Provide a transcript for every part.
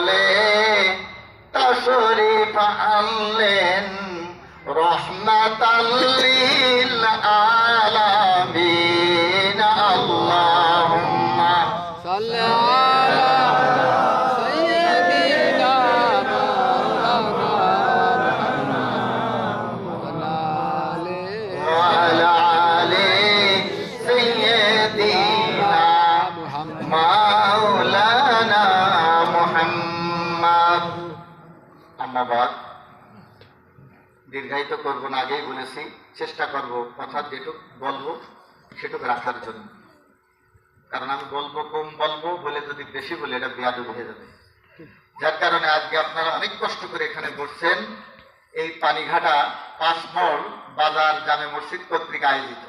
বলে তশরিফ আনলেন রহমাতাল লিল আলামিন। আল্লাহুম্মা সাল্লি আলা সাইয়্যিদিনা ওয়া আলা আলি সাইয়্যিদিনা মাওলানা মুহাম্মদ। আম্মা বাদ, দীর্ঘায়িত করবো না, আগেই বলেছি চেষ্টা করব কথা যেটুক বলবো সেটুকু রাখার জন্য। কারণ আমি বলবো কম বলবো বলে যদি বেশি বলি এটা বেয়াদব হয়ে যাবে। যার কারণে আজকে আপনারা অনেক কষ্ট করে এখানে বসছেন। এই পানিঘাটা 5 নং বাজার জামে মসজিদ কর্তৃক আয়োজিত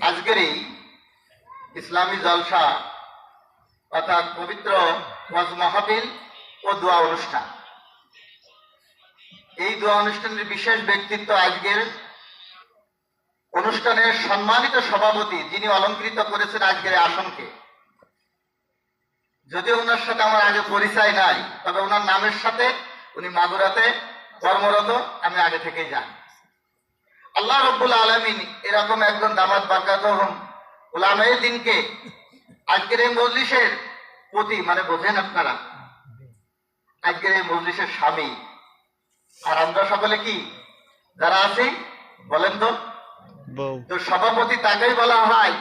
আজকের এই ইসলামী জলসা অর্থাৎ পবিত্র ওয়াজ মাহফিল ও দোয়া অনুষ্ঠান। এই দোয়া অনুষ্ঠানের বিশেষ ব্যক্তিত্ব আজকের অনুষ্ঠানের সম্মানিত সভাপতি, যিনি অলংকৃত করেছেন আজকের আসনকে। যদিও ওনার সাথে আমার আগে পরিচয় নাই, তবে ওনার নামের সাথে উনি মাগুরাতে কর্মরত আমি আগে থেকেই জানি। আল্লাহ রব্বুল আলামিন এরকম একজন দামাত বারকাতুহুম উলামায়ে দ্বীনকে আজকের এই মজলিসের প্রতি, মানে বোঝেন আপনারা, আজকের এই মজলিসের স্বামী। আর আমরা সকলে কি যারা আছি বলেন তো, তো সভাপতি তাকেই বলা হয়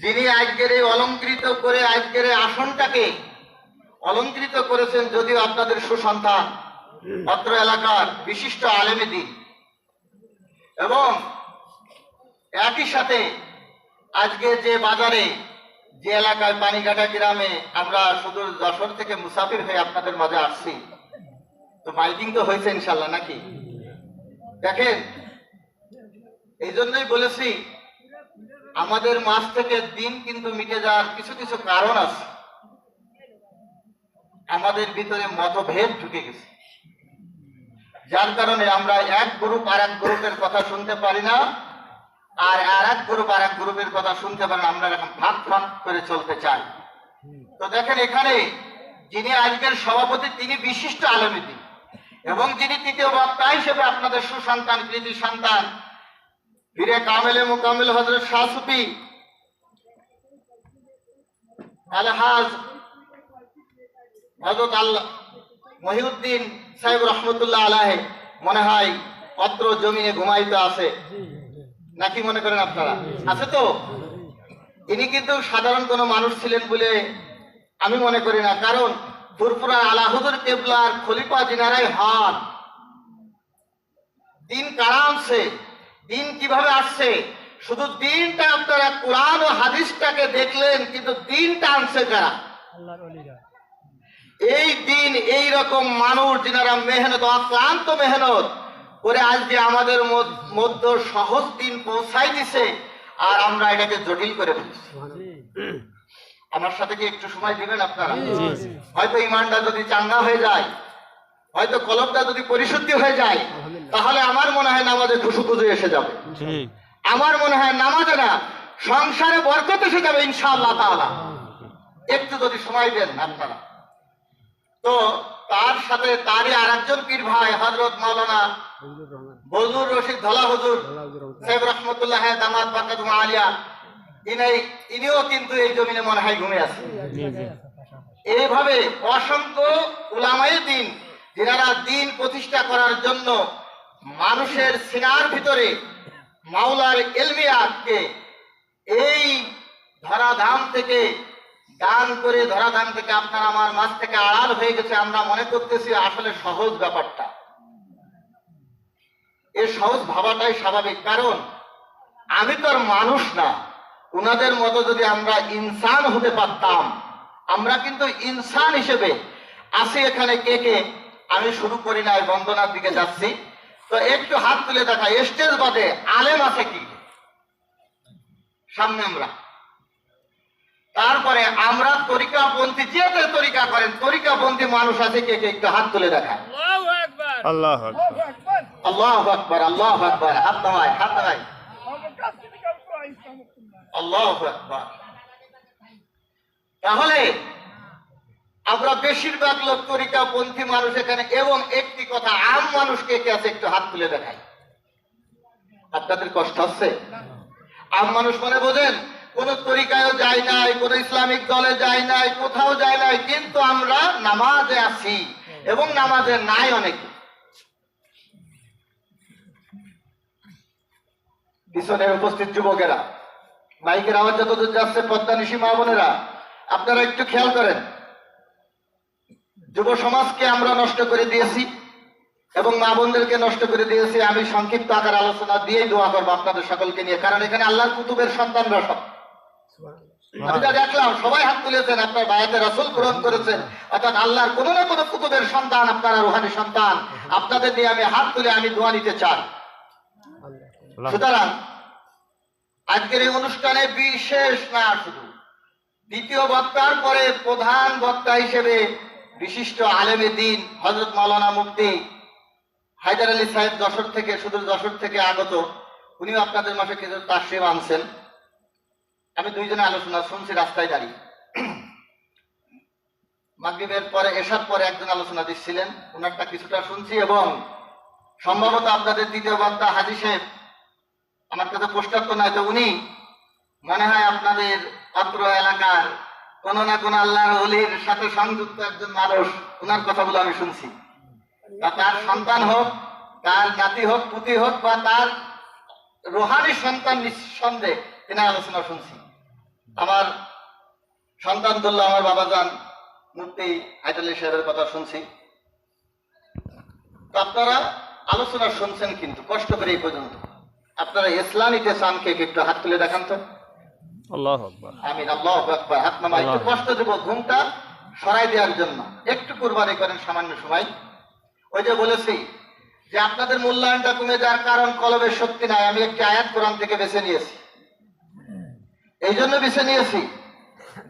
যিনি আজকের এই অলংকৃত করে আজকের এই আসনটাকে অলংকৃত করেছেন। যদিও আপনাদের সুসন্তান, অত্র এলাকার বিশিষ্ট আলেমে দ্বীন, এবং একই সাথে আজকে যে বাজারে যে এলাকায় পানিঘাটা গ্রামে আমরা শুধু যশোর থেকে মুসাফির হয়ে আপনাদের মাঝে আসছি, তো মাইকিং তো হয়েছে ইনশাল্লাহ নাকি? দেখেন, এই জন্যই বলেছি আমাদের মাঝ থেকে দিন কিন্তু মিটে যাওয়ার কিছু কিছু কারণ আছে। আমাদের ভিতরে মতভেদ ঢুকে গেছে, যার কারণে আমরা এক গ্রুপ আর এক গ্রুপের কথা শুনতে পারি না, আর এক গ্রুপ আর এক গ্রুপের কথা শুনতে পারি না। আমরা এখন ভাগ ভাগ করে চলতে চাই। তো দেখেন, এখানে যিনি আজকের সভাপতি তিনি বিশিষ্ট আলেমে দ্বীন, এবং যিনি তৃতীয় বক্তা হিসেবে আপনাদের সুসন্তান, কৃতি সন্তান, পীরে কামেলে মুকাম্মিল হযরত শাহ সুফি আলহাজ হযরত আল্লাহ মহিউদ্দিন সাহেব রহমতুল্লাহ আলাইহি মনে হয় অত্র জমিনে ঘুমাইতে আছে, নাকি মনে করেন আপনারা? আছে তো? ইনি কিন্তু সাধারণ কোনো মানুষ ছিলেন বলে আমি মনে করি না, কারণ ফুরফুরা আলা হুজুর কেবলার খলিফা যিনারাই হন। দিন কারা আনছে, দিন কিভাবে আসছে, শুধু দিনটা আপনারা কোরআন ও হাদিসটাকে দেখলেন, কিন্তু দিনটা আনছে কারা? এই দিন এই রকম মানুষ যিনারা মেহনত, অক্লান্ত মেহনত করে আজকে আমাদের মধ্যে সহজ দিন পৌঁছাই দিছে, আর আমরা এটাকে জটিল করে ফেলছি। আমার সাথে কি একটু সময় দিবেন আপনারা? হয়তো ইমানটা যদি চাঙ্গা হয়ে যায়, হয়তো কলবটা যদি পরিশুদ্ধি হয়ে যায়, তাহলে আমার মনে হয় নামাজে খুশুখুজু এসে যাবে। আমার মনে হয় নামাজে না, সংসারে বরকত এসে যাবে ইনশাআল্লাহ তাআলা। একটু যদি সময় দেন আপনারা। তো তার সাথে তারই আর একজন পীর ভাই হযরত মাওলানা বজলুর রশিদ ধলা হুজুর সাহেব রহমতুল্লাহ দামাত বারকাতুহু আলিয়া, ইনিও কিন্তু এই জমিনে মনে হয় ঘুমিয়ে আছে। এইভাবে অসংখ্য উলামায়ে দ্বীন যারা দিন প্রতিষ্ঠা করার জন্য মানুষের সিনার ভিতরে মাওলার ইলমিয়াতকে এই ধরাধাম থেকে দান করে, ধরাধাম থেকে আপনার আমার মাঝ থেকে আড়াল হয়ে গেছে। আমরা মনে করতেছি আসলে সহজ ব্যাপারটা, এই সহজ ভাবাটাই স্বাভাবিক, কারণ আমি তো আর মানুষ না। উনাদের মতো যদি আমরা ইনসান হতে পারতাম, আমরা কিন্তু ইনসান হিসেবে আসি। এখানে কে কে, আমি শুরু করি নাই, বন্দনার দিকে যাচ্ছি, তো একটু হাত তুলে দেখা। স্টেজ বাদে আলেম আছে কি সামনে? আমরা তারপরে আমরা তরিকাপন্থী, যে তরিকা করেন তরিকাপন্থী মানুষ আছে কে কে, একটু হাত তুলে দেখায়। আল্লাহু আকবার, আল্লাহু আকবার, আল্লাহু আকবার। হাত নামায়, হাত নামায়। আল্লাহু আকবার। তাহলে আমরা বেশিরভাগ লোক তরিকাপন্থী মানুষ এখানে, এবং একটি কথা, আম মানুষকে কে আছে একটু হাত তুলে দেখাই। আপনাদের কষ্ট হচ্ছে? আম মানুষ মানে বোঝেন, কোন তরিকায়ও যায় নাই, কোন ইসলামিক দলে যায় নাই, কোথাও যায় নাই, কিন্তু আমরা নামাজে আছি এবং নামাজে নাই অনেকে। পিছনে উপস্থিত যুবকেরা, মাইকের আওয়াজ যতদূর যাচ্ছে, পদ্মানিশী মা বোনেরা, আপনারা একটু খেয়াল করেন। যুব সমাজকে আমরা নষ্ট করে দিয়েছি এবং মা বোনদেরকে নষ্ট করে দিয়েছি। আমি সংক্ষিপ্ত আকার আলোচনা দিয়েই দোয়া করবো আপনাদের সকলকে নিয়ে, কারণ এখানে আল্লাহর কুতুবের সন্তানরা সব। আমি যা দেখলাম সবাই হাত তুলেছেন, আপনার বায়াতে রাসূল গ্রহণ করেছেন, অর্থাৎ আল্লাহর কোনো না কোনো কুতুবের সন্তান, আপনারা রুহানি সন্তান। আপনাদের দিয়ে আমি হাত তুলে আমি দোয়া নিতে চাই। সুতরাং আজকের এই অনুষ্ঠানে বিশেষ না, শুধু দ্বিতীয় বক্তার পরে প্রধান বক্তা হিসেবে বিশিষ্ট আলেমে দ্বীন হযরত মাওলানা মুফতি হায়দার আলী সাহেব যশোর থেকে, সুদূর যশোর থেকে আগত, উনিও আপনাদের মাঝে কিছু তাশরীফ আনছেন। আমি দুইজনে আলোচনা শুনছি রাস্তায় দাঁড়িয়ে। মাগরিবের পরে, এশার পরে একজন আলোচনা দিচ্ছিলেন, ওনারটা কিছুটা শুনছি, এবং সম্ভবত আপনাদের দ্বিতীয় বক্তা হাজী সাহেব, আমার কাছে পোস্টার তো নাই, তো উনি মনে হয় আপনাদের অত্র এলাকার কোন না কোন আল্লাহর ওলির সাথে সংযুক্ত একজন মানুষ। ওনার কথাগুলো আমি শুনছি। তা তার সন্তান হোক, তার নাতি হোক, পুতি হোক, বা তার রোহানি সন্তান, নিঃসন্দেহে এনার আলোচনা শুনছি। আমার সন্তান তুল্লাহ আমার বাবাজান মুফতি হায়দার আলী সাহেবের কথা শুনছি। তো আপনারা আলোচনা শুনছেন, কিন্তু কষ্ট করে এই পর্যন্ত আপনারা ইসলামীতে চান কে? একটু হাত তুলে দেখান তো। আল্লাহু আকবার। আমিন, আল্লাহু আকবার। হাত নামা, একটু কষ্ট দেব ঘুমটা সরাই দেওয়ার জন্য, একটু কুরবানি করেন সামান্য সময়। ওই যে বলেছি যে আপনাদের মূল্যায়নটা কমে যাওয়ার কারণ কলবের শক্তি নাই। আমি একটি আয়াত কোরআন থেকে বেছে নিয়েছি, এই জন্য বেছে নিয়েছি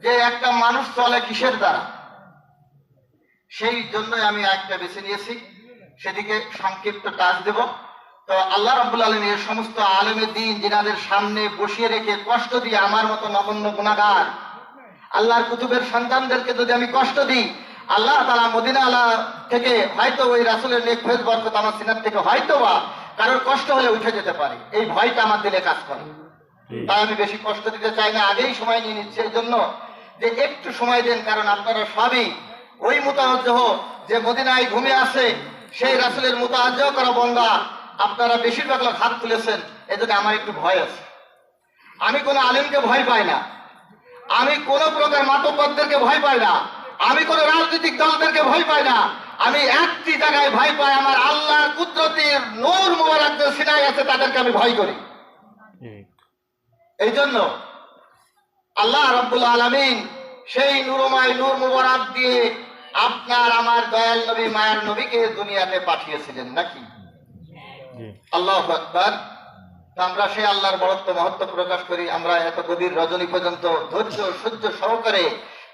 যে একটা মানুষ চলে কিসের দ্বারা, সেই জন্য আমি আয়াতটা বেছে নিয়েছি, সেদিকে সংক্ষিপ্ত টাচ দেব। তো আল্লাহ রাব্বুল আলামিন এর সমস্ত আলেমে দ্বীন যিনাদের সামনে বসিয়ে রেখে কষ্ট দিয়ে আমার মতো নগণ্য গুনাহগার আল্লাহর কুতুবের সন্তানদেরকে যদি আমি কষ্ট দিই, আল্লাহ তাআলা মদিনা আলা থেকে হয়তো ওই রাসূলের নেক ফেজ বরকত আমার সিনাত থেকে হয়তো বা কারোর কষ্ট হলে উঠে যেতে পারে, এই ভয়টা আমার দিলে কাজ করে। তাই আমি বেশি কষ্ট দিতে চাই না, আগেই সময় নিয়ে নিচ্ছি এই জন্য যে একটু সময় দেন, কারণ আপনারা সবই ওই মুতাওয়াজ্জিহ যে মদিনায় ঘুমিয়ে আছে, সেই রাসূলের মুতাওয়াজ্জিহ করা বান্দা। আপনারা বেশিরভাগ লোক হাত তুলেছেন, এজন্য আমার একটু ভয় আছে। আমি কোনো আলেমকে ভয় পাই না, আমি কোন প্রকার মাতব্বরদেরকে ভয় পাই না, আমি কোন রাজনৈতিক দলদেরকে ভয় পাই না। আমি একটি জায়গায় ভয় পাই, আমার আল্লাহর কুদরতের নূর মুবারক যে সিনায় আছে, তাদেরকে আমি ভয় করি। এই জন্য আল্লাহ রাব্বুল আলামিন সেই নূরময় নূর মুবারক দিয়ে আপনার আমার দয়াল নবী, মায়ের নবীকে দুনিয়াতে পাঠিয়েছিলেন, নাকি? আল্লাহু আকবার। আমরা সেই আল্লাহর বড়ত্ব মহত্ব প্রকাশ করি। আমরা এত গভীর রজনী পর্যন্ত ধৈর্য সহ্য সহকারে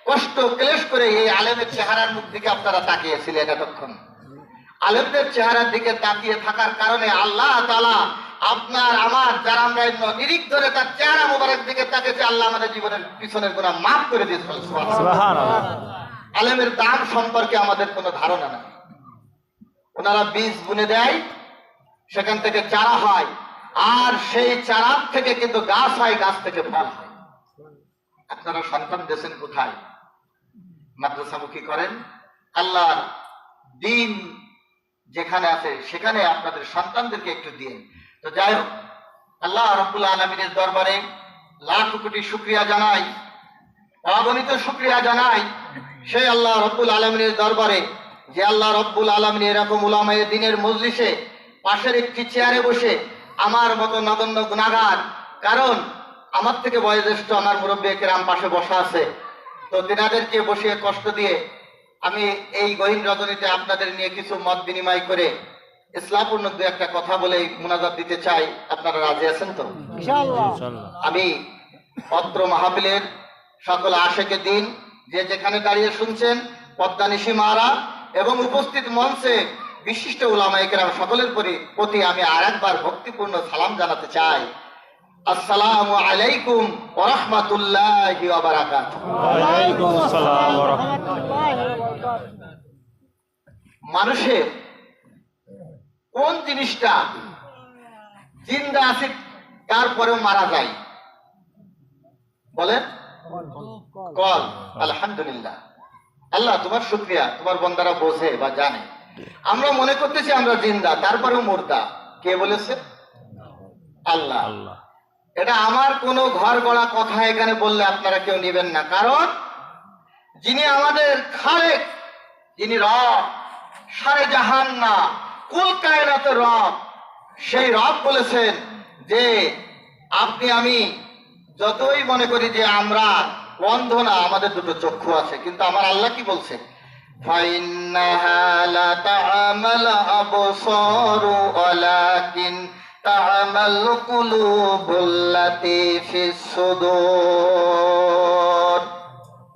কষ্ট ক্লেশ করে এই আলেমের চেহারার মুখ দিকে আপনারা তাকিয়েছিলেন এতক্ষণ। আলেমদের চেহারার দিকে তাকিয়ে থাকার কারণে আল্লাহ তাআলা আপনার আমার, যারা আমরা নিরিখ ধরে তার চেহারা মোবারক দিকে তাকিয়েছি, আল্লাহ আমাদের জীবনের পিছনের গুনাহ মাফ করে দিয়েছে। সুবহানাল্লাহ। আলেমের দাম সম্পর্কে আমাদের কোনো ধারণা নাই। ওনারা বীজ বুনে দেয়, সেখান থেকে চারা হয়, আর সেই চারা থেকে কিন্তু গাছ হয়, গাছ থেকে ফল হয়। আপনারা সন্তান দিয়েছেন কোথায়? মাদ্রাসামুখী করেন। আল্লাহর দ্বীন যেখানে আছে সেখানে আপনাদের সন্তানদেরকে একটু দিন। তো যাই হোক, আল্লাহ রাব্বুল আলামিনের দরবারে লাখ কোটি শুকরিয়া জানাই, অগণিত শুকরিয়া জানাই সেই আল্লাহ রাব্বুল আলামিনের দরবারে যে আল্লাহ রাব্বুল আলামিন এরকম উলামায়ে দ্বীনের মজলিসে পাশের একটি চেয়ারে বসে আমার মতো নগণ্য গুনাহগার, কারণ আমার থেকে বয়োজ্যেষ্ঠ আমার মুরব্বী কেরাম পাশে বসা আছে, তো তেনাদেরকে বসিয়ে কষ্ট দিয়ে আমি এই গহীন রজনীতে আপনাদের নিয়ে কিছু মত বিনিময় করে ইসলামপূর্ণ দু একটা কথা বলে মুনাজাত দিতে চাই। আপনারা রাজি আছেন তো? ইনশাআল্লাহ। আমি অত্র মাহফিলের সকল আশেকে দিন যে যেখানে দাঁড়িয়ে শুনছেন, পদ্মানিশী মারা এবং উপস্থিত মঞ্চে বিশিষ্ট উলামায়ে কেরাম সকলের প্রতি আমি আরেকবার ভক্তিপূর্ণ সালাম জানাতে চাই। আসসালামু আলাইকুম ওয়া রাহমাতুল্লাহি ওয়া বারাকাতুহু। ওয়া আলাইকুম আসসালাম ওয়া রাহমাতুল্লাহি ওয়া বারাকাতুহু। মানুষের কোন জিনিসটা জিন্দা আছে তারপরেও মারা যায়? বলেন। কল। আলহামদুলিল্লাহ, আল্লাহ তোমার শুকরিয়া, তোমার বন্দারা বোঝে বা জানে। আমরা মনে করতেছি আমরা জিন্দা, তারপরেও মুর্দা। কে বলেছে? আল্লাহ। আল্লাহ। এটা আমার কোনো ঘর গড়া কথা এখানে বললে আপনারা কেউ নেবেন না, কারণ যিনি আমাদের খালেক, যিনি রব, সারে জাহান না কুল কায়নাতের রব, সেই রব বলেছেন যে আপনি আমি যতই মনে করি যে আমরা অন্ধ না, আমাদের দুটো চক্ষু আছে, কিন্তু আমার আল্লাহ কি বলছেন? ফাইন্নাহা লা তা'মাল আবসারু ওয়ালাকিন তা'মাল কুলুবুল্লাতী ফিস সুদূর।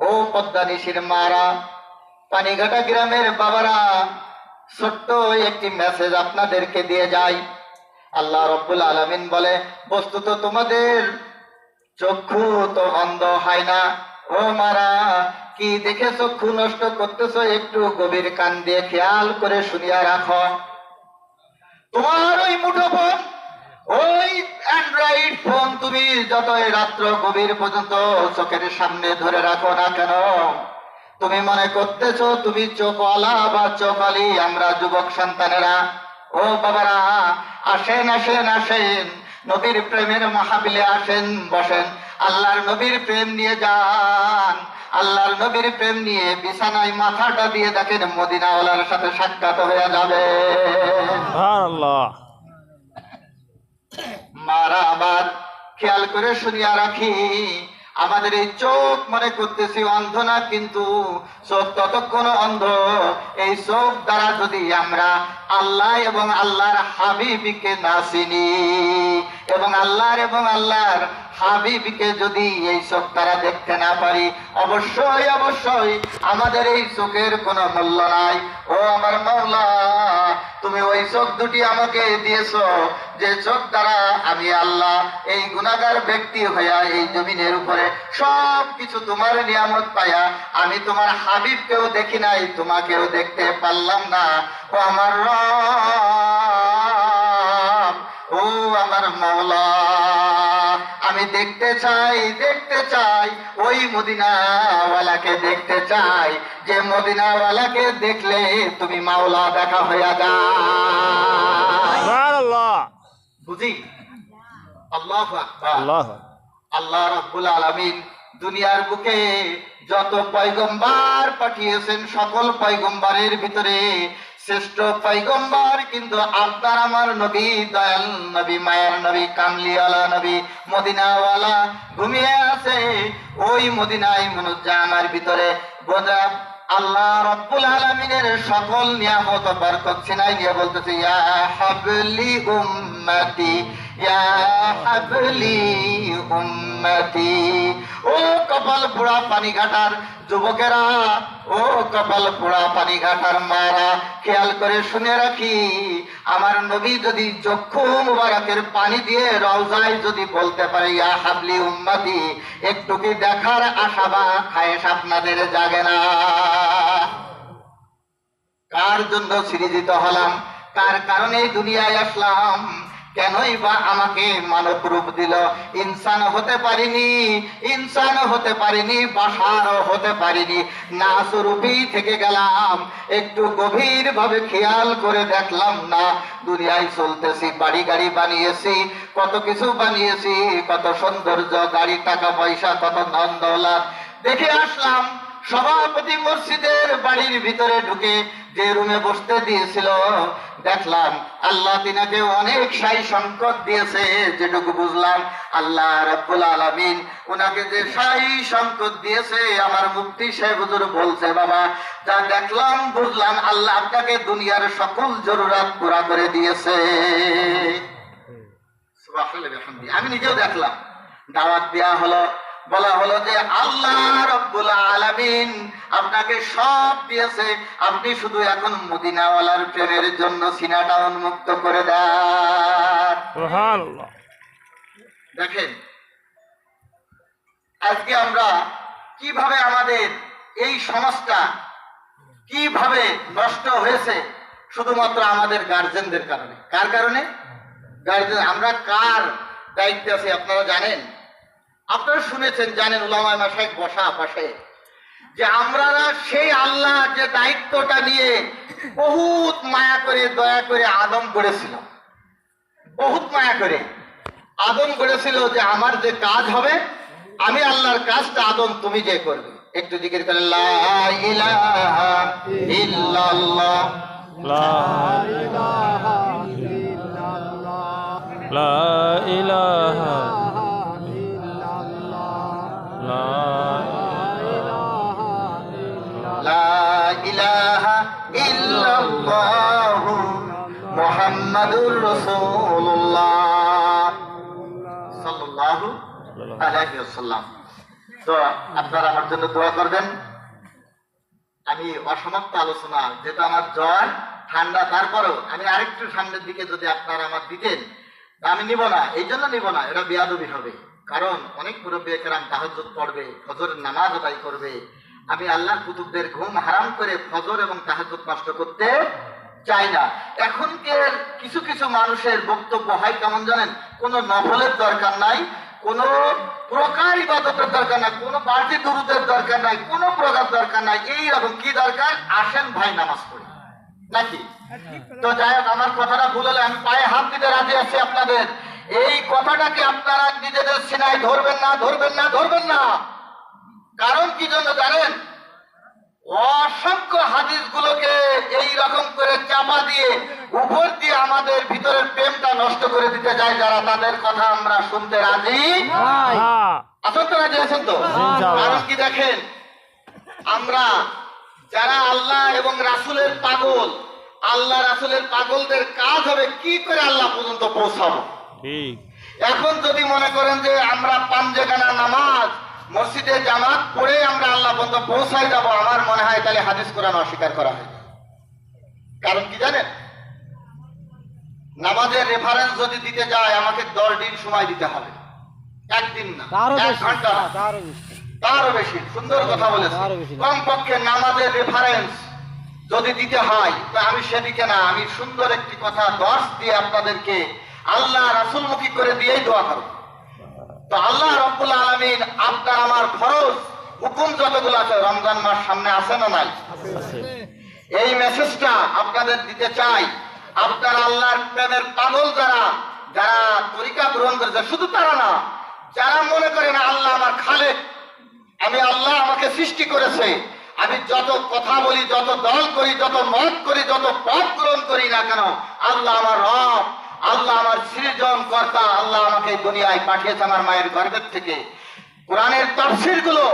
ও পদ্মানিশির মারা, পানিঘাটা গ্রামের বাবারা, ছোট্ট একটি মেসেজ আপনাদেরকে দিয়ে যাই। আল্লাহ রাব্বুল আলামিন বলে, বস্তুত তোমাদের চক্ষু তো অন্ধ হয় না। ও মারা, কি দেখে চক্ষু নষ্ট করতেছো? একটু গভীর কান দিয়ে খেয়াল করে শুনিয়া রাখো। তোমার ওই মুঠোফোন, ওই অ্যান্ড্রয়েড ফোন তুমি যতই রাত্র গভীর পর্যন্ত চোখের সামনে ধরে রাখো না কেন, তুমি মনে করতেছো তুমি চোখওয়ালা বা চোখালি। আমরা যুবক সন্তানেরা, ও বাবারা, আসেন আসেন আসেন, নবীর প্রেমের মাহফিলে আসেন, বসেন, আল্লাহর নবীর প্রেম নিয়ে যান। আল্লাহর নবীর প্রেম নিয়ে বিছানায় মাথাটা দিয়ে দেখেন, মদিনাওয়ালার সাথে সাক্ষাৎ হয়ে যাবে। সুবহানাল্লাহ। মারা আবার খেয়াল করে শুনিয়া রাখি, আমাদের এই চোখ মনে করতেছি অন্ধ না, কিন্তু চোখ ততক্ষণ অন্ধ এই চোখ দ্বারা যদি আমরা আল্লাহ এবং আল্লাহর হাবিবকে না চিনি, এবং আল্লাহর হাবিবকে যদি এই চোখ দ্বারা দেখতে না পারি, অবশ্যই অবশ্যই আমাদের এই চোখের কোনো মূল্য নাই। ও আমার মাওলা, তুমি ওই চোখ দুটি আমাকে দিয়েছো, যে চোখ দ্বারা আমি আল্লাহ এই গুনাহগার ব্যক্তি হইয়া এই জমিনের উপরে সব কিছু তোমার নিয়ামত পাইয়া আমি তোমার হাবিবকেও দেখি নাই, তোমাকেও দেখতে পারলাম না। ও আমার রব, ও আমার মাওলা, আমি দেখতে চাই ওই মদিনাওয়ালাকে দেখতে চাই, যে মদিনাওয়ালাকে দেখলে তুমি মাওলা দেখা হইয়া যায়। সুবহানাল্লাহ। বুঝি? আল্লাহু আকবার। আল্লাহ। আল্লাহ রাব্বুল আলামিন দুনিয়ার বুকে যত পয়গম্বর পাঠিয়েছেন, সকল পয়গম্বরের ভিতরে শ্রেষ্ঠ পয়গম্বর কিন্তু আপনার আমার নবী, দয়াল নবী, মায়ার নবী, কামলিওয়ালা নবী, মদিনাওয়ালা ঘুমিয়ে আছে ওই মদিনায় মুনজ্জামের ভিতরে। বোঝা আল্লাহ রাব্বুল আলামিনের সকল নিয়ামত ও বরকত ছিনাই নিয়ে বলতেছে, ইয়া হাবলি উম্মতি, ইয়া হাবলি উম্মতি। ও কপাল পোড়া পানিঘাটার যুবকেরা, ও কপাল পোড়া পানিঘাটার মারা, খেয়াল করে শুনে রাখি, আমার নবী যদি চক্ষু মুবারকের পানি দিয়ে রওজায় যদি বলতে পারে ইয়া হাবলি উম্মতি, একটু কি দেখার আশা বা খায়েশ আপনাদের জাগে না? কার জন্য সৃজিত হলাম? কার কারণে দুনিয়ায় আসলাম? কেনই বা আমাকে মানব রূপ দিল? ইনসান হতে পারিনি, বাশারও হতে পারিনি, নাসরূপী থেকে গেলাম। একটু গভীর ভাবে খেয়াল করে দেখলাম না, দুনিয়ায় চলতেছি, বাড়ি গাড়ি বানিয়েছি, কত কিছু বানিয়েছি, কত সৌন্দর্য, গাড়ি, টাকা পয়সা, কত ধন দৌলত দেখে আসলাম। সভাপতি মসজিদের বাড়ির ভিতরে ঢুকে যে রুমে বসতে দিয়েছিল, দেখলাম আল্লাহ তিনাকে অনেক সাই সম্পদ দিয়েছে। যেটুকু বুঝলাম, আল্লাহ রাব্বুল আলামিন উনাকে যে সাই সম্পদ দিয়েছে, আমার মুফতি সাহেব হুজুর বলছে, বাবা যা দেখলাম বুঝলাম আল্লাহ আপনাকে দুনিয়ার সকল জরুরত পুরা করে দিয়েছে। সুবহানাল্লাহ বিহামদিহি। আমি নিজেও দেখলাম, দাওয়াত দেয়া হলো, বলা হলো যে আল্লাহ রাব্বুল আলামিন আপনাকে সব দিয়েছে, আপনি শুধু এখন মদিনাওয়ালার প্রেমের জন্য সিনাটা উন্মুক্ত করে দেন। সুবহানাল্লাহ। দেখেন আজকে আমরা কিভাবে আমাদের এই সমাজটা কিভাবে নষ্ট হয়েছে শুধুমাত্র আমাদের গার্জেনদের কারণে। কার কারণে? গার্জেন। আমরা কার দায়িত্বে আছি আপনারা জানেন? আপনারা শুনেছেন, জানেন, উলামায়ে মাশায়েখ বসা পাশে, যে আমরা সেই আল্লাহ যে দায়িত্বটা নিয়ে বহুত মায়া করে দয়া করে আদম করেছিল, বহুত মায়া করে আদম করেছিল যে আমার যে কাজ হবে, আমি আল্লাহর কাজটা আদম তুমি যে করবে। একটু জিকির করে লা ইলাহা ইল্লাল্লাহ, লা ইলাহা ইল্লাল্লাহ, লা ইলাহা ইল্লাল্লাহ, লা লা ইলাহা ইল্লাল্লাহু মুহাম্মাদুর রাসূলুল্লাহ সাল্লাল্লাহু আলাইহি ওয়াসাল্লাম। তো আপনারা আমার জন্য দোয়া করবেন। আমি অসমাপ্ত আলোচনা, যেটা আমার জ্বর ঠান্ডা, তারপরেও আমি আরেকটু ঠান্ডার দিকে যদি আপনারা আমার দিতেন, তা আমি নিব না। এই জন্য নিব না, এটা বেয়াদবি হবে। কারণ অনেক মুরব্বী কেরাম তাহাজ্জুদ পড়বে, ফজরের নামাজ আদায় করবে। আমি আল্লাহর কুতুবদের ঘুম হারাম করে ফজর এবং তাহাজ্জুদ নষ্ট করতে চাই না। এখনকার কিছু কিছু মানুষের বক্তব্য হয় কেমন জানেন? কোনো নফলের দরকার নাই, কোনো প্রকার ইবাদতের দরকার নাই, কোনো বাড়তি দুরুদের দরকার নাই, কোনো প্রকার দরকার নাই। এইরকম কি দরকার? আসেন ভাই নামাজ পড়ি নাকি? তো যাই হোক, আমার কথাটা ভুল হলে আমি পায়ে হাত দিতে রাজি আছি আপনাদের। এই কথাটাকে আপনারা নিজেদের সিনায় ধরবেন না, ধরবেন না, ধরবেন না। কারণ কি জন্য জানেন? অসংখ্য হাদিস গুলোকে এই রকম করে চাপা দিয়ে উপর দিয়ে আমাদের ভিতরের প্রেমটা নষ্ট করে দিতে যায় যারা, তাদের কথা আমরা শুনতে রাজি আছেন তো? রাজি আছেন তো? কারণ কি দেখেন, আমরা যারা আল্লাহ এবং রাসূলের পাগল, আল্লাহ রাসূলের পাগলদের কাজ হবে কি করে আল্লাহ পর্যন্ত পৌঁছাবো। ঠিক। এখন যদি মনে করেন যে আমরা পাঞ্জেগানা নামাজ মসজিদে জামাত পড়ে আমরা আল্লাহ পর্যন্ত পৌঁছাই যাব, আমার মনে হয় তাহলে হাদিস কোরআন অস্বীকার করা হয়। কারণ কি জানেন? নামাজের রেফারেন্স যদি দিতে যায় আমাকে 10 দিন সময় দিতে হবে, একদিন না, 1 ঘন্টা, তারও বেশি। সুন্দর কথা বলেছেন। কমপক্ষে নামাজের রেফারেন্স যদি দিতে হয়, তো আমি সেদিকে না, আমি সুন্দর একটি কথা 10 দিয়ে আপনাদেরকে আল্লাহ রাসূলমুখী করে দিয়েই দোয়া করব। তো আল্লাহ রাব্বুল আলামিন আপনার আমার ফরজ হুকুম যতগুলো আছে, রমজান মাস সামনে আছে না নাই? এই মেসেজটা আপনাদের দিতে চাই। আপনারা আল্লাহর প্রেমের পাগল যারা, যারা তরিকা গ্রহণ করেছে, শুধু তারা না, যারা মনে করে না আল্লাহ আমার খালেক, আমি আল্লাহ আমাকে সৃষ্টি করেছে, আমি যত কথা বলি, যত দল করি, যত মত করি, যত পথ গ্রহণ করি না কেন, আল্লাহ আমার রব, আল্লাহ আমার সৃজন কর্তা, আল্লাহ আমাকে দুনিয়ায় পাঠিয়েছে আমার মায়ের গর্ভের থেকে। কোরআনের তাফসীর গুলো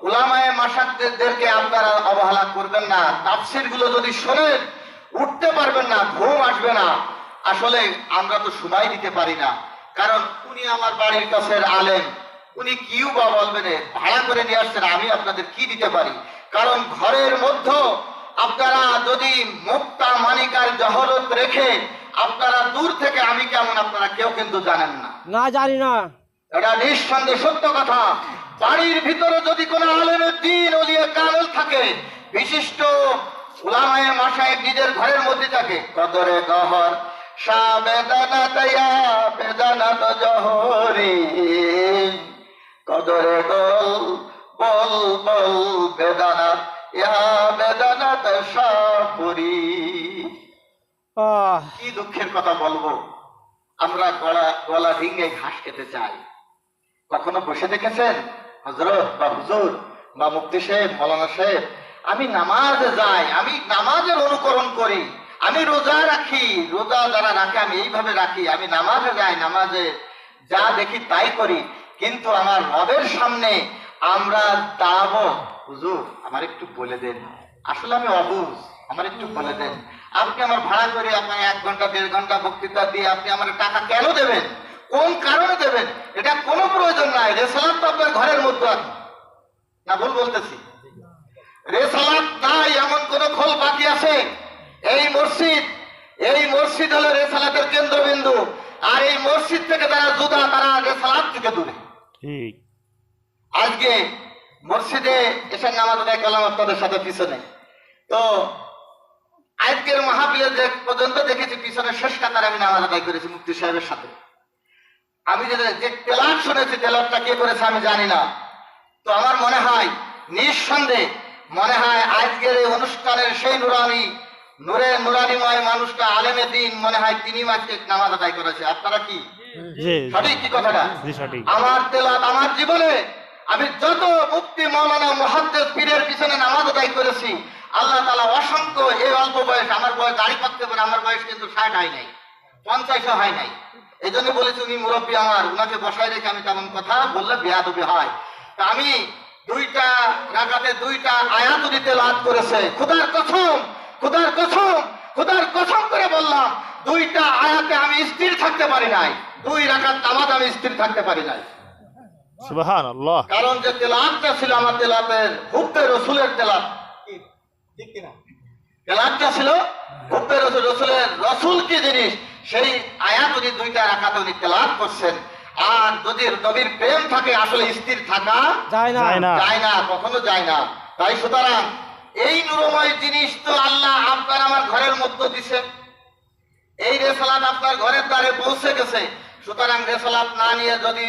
উলামায়ে মাশায়েখদেরকে আপনারা অবহেলা করবেন না। তাফসীর গুলো যদি শোনেন উঠতে পারবেন না, ঘুম আসবে না। আসলে আমরা তো সময় দিতে পারি না, কারণ উনি আমার বাড়ির কাছের আলেম, উনি কিউ বা বলবেন, ভাড়া করে নিয়ে আসছেন, আমি আপনাদের কি দিতে পারি? কারণ ঘরের মধ্যে আপনারা যদি মুক্তা মানিকার জহরত রেখে আপনারা দূর থেকে আমি কেমন আপনারা কেউ কিন্তু জানেন না। না, জানি না। এটা নিঃসন্দেহে সত্য কথা। বাড়ির ভিতরে যদি কোনো আলেমের দ্বীন ওলিয়ে কামেল থাকে, বিশিষ্ট উলামায়ে মাশায়েখ নিজের ঘরের মধ্যে থাকে, কদরে গহর শাবেদানাত ইয়া বেদানাত জহরি, কদরে গোল বল বল বেদানাত ইয়া বেদানাত শাপুরি। কি দুঃখের কথা বলবো, আমরা গলা রিঙে ঘাস খেতে চাই। কখনো বসে দেখেছেন হযরত বা হুজুর বা মুফতি সাহেব, মাওলানা সাহেব, আমি নামাজে যাই, আমি নামাজের অনুকরণ করি, আমি রোজা রাখি, রোজা যারা রাখে আমি এইভাবে রাখি, আমি নামাজে যাই, নামাজে যা দেখি তাই করি, কিন্তু আমার রবের সামনে আমরা দাঁড়াবো, হুজুর আমার একটু বলে দেন, আসলে আমি অবুঝ, আমার একটু বলে দেন। আপনি আমার ভাড়া করে আপনার 1 ঘন্টা 1.5 ঘন্টা বক্তৃতা দিয়ে আপনি আমার টাকা কেন দেবেন, কোন কারণে দেবেন? এটা কোনো প্রয়োজন নাই। রেসালাত তো আপনার ঘরের মধ্যে আছে না, ভুল বলতেছি? রেসালাত নাই এমন কোন খোল বাকি আছে? এই মসজিদ হলো রেসালাতের কেন্দ্রবিন্দু, আর এই মসজিদ থেকে যারা জুদা তারা রেসালাত থেকে দূরে। ঠিক। আজকে মসজিদে এসে নামাজ আদায় করলাম আপনাদের সাথে পিছনে, তো আজকের মাহফিলে যে পর্যন্ত দেখেছি পিছনে শেষ কাতারে আমি নামাজ আদায় করেছি মুফতি সাহেবের সাথে। আমি যে তেলাওয়াত শুনেছি, তেলাওয়াতটা কে করেছে আমি জানি না। তো আমার মনে হয় নিঃসন্দেহে মনে হয় আজকের এই অনুষ্ঠানের সেই নুরানিময় মানুষটা আলেমে দিন মনে হয় তিনি আজকে নামাজ আদায় করেছে। আপনারা কি জি সঠিক কি কথাটা? জি সঠিক। আমার তেলাওয়াত আমার জীবনে আমি যত মুফতি মাওলানা মুহাদ্দিস পীরের পিছনে নামাজ আদায় করেছি, আল্লাহ তাআলা অসংখ্য, এই অল্প বয়স, আমার বয়স দাড়ি পাকতে পারে, আমার বয়স কিন্তু 60 হয় নাই, 50ও হয় নাই। এই জন্য বলেছি উনি মুরব্বী, আমার উনাকে বসায় রেখে আমি তেমন কথা বললে বেয়াদবি হয়। তা আমি 2টা রাকাতে 2টা আয়াত উনি তেলাওয়াত করেছে। খোদার কসম, খোদার কসম, খোদার কসম করে বললাম 2টা আয়াতে আমি স্থির থাকতে পারি নাই, 2 রাকাত নামাজ আমি স্থির থাকতে পারি নাই। সুবহানাল্লাহ। কারণ যে তেলাওয়াতটা ছিল আমার তেলাওয়াতের হুব্বে রসুলের তেলাওয়াত, ঠিক কিনা? তেলাওয়াতটা ছিল হুব্বে রসুল, রসুল কি জিনিস সেই আয়াত উনি 2টা রাকাতে উনি তেলাওয়াত করছেন। আর যদি নবীর প্রেম থাকে আসলে স্থির থাকা যায় না। যায় না। যায় না, কখনো যায় না। তাই সুতরাং এই নূরময় জিনিস তো আল্লাহ আপনার আমার ঘরের মধ্যে দিছে, এই রেসালাত আপনার ঘরের দ্বারে পৌঁছে গেছে। সুতরাং রেসালাত না নিয়ে যদি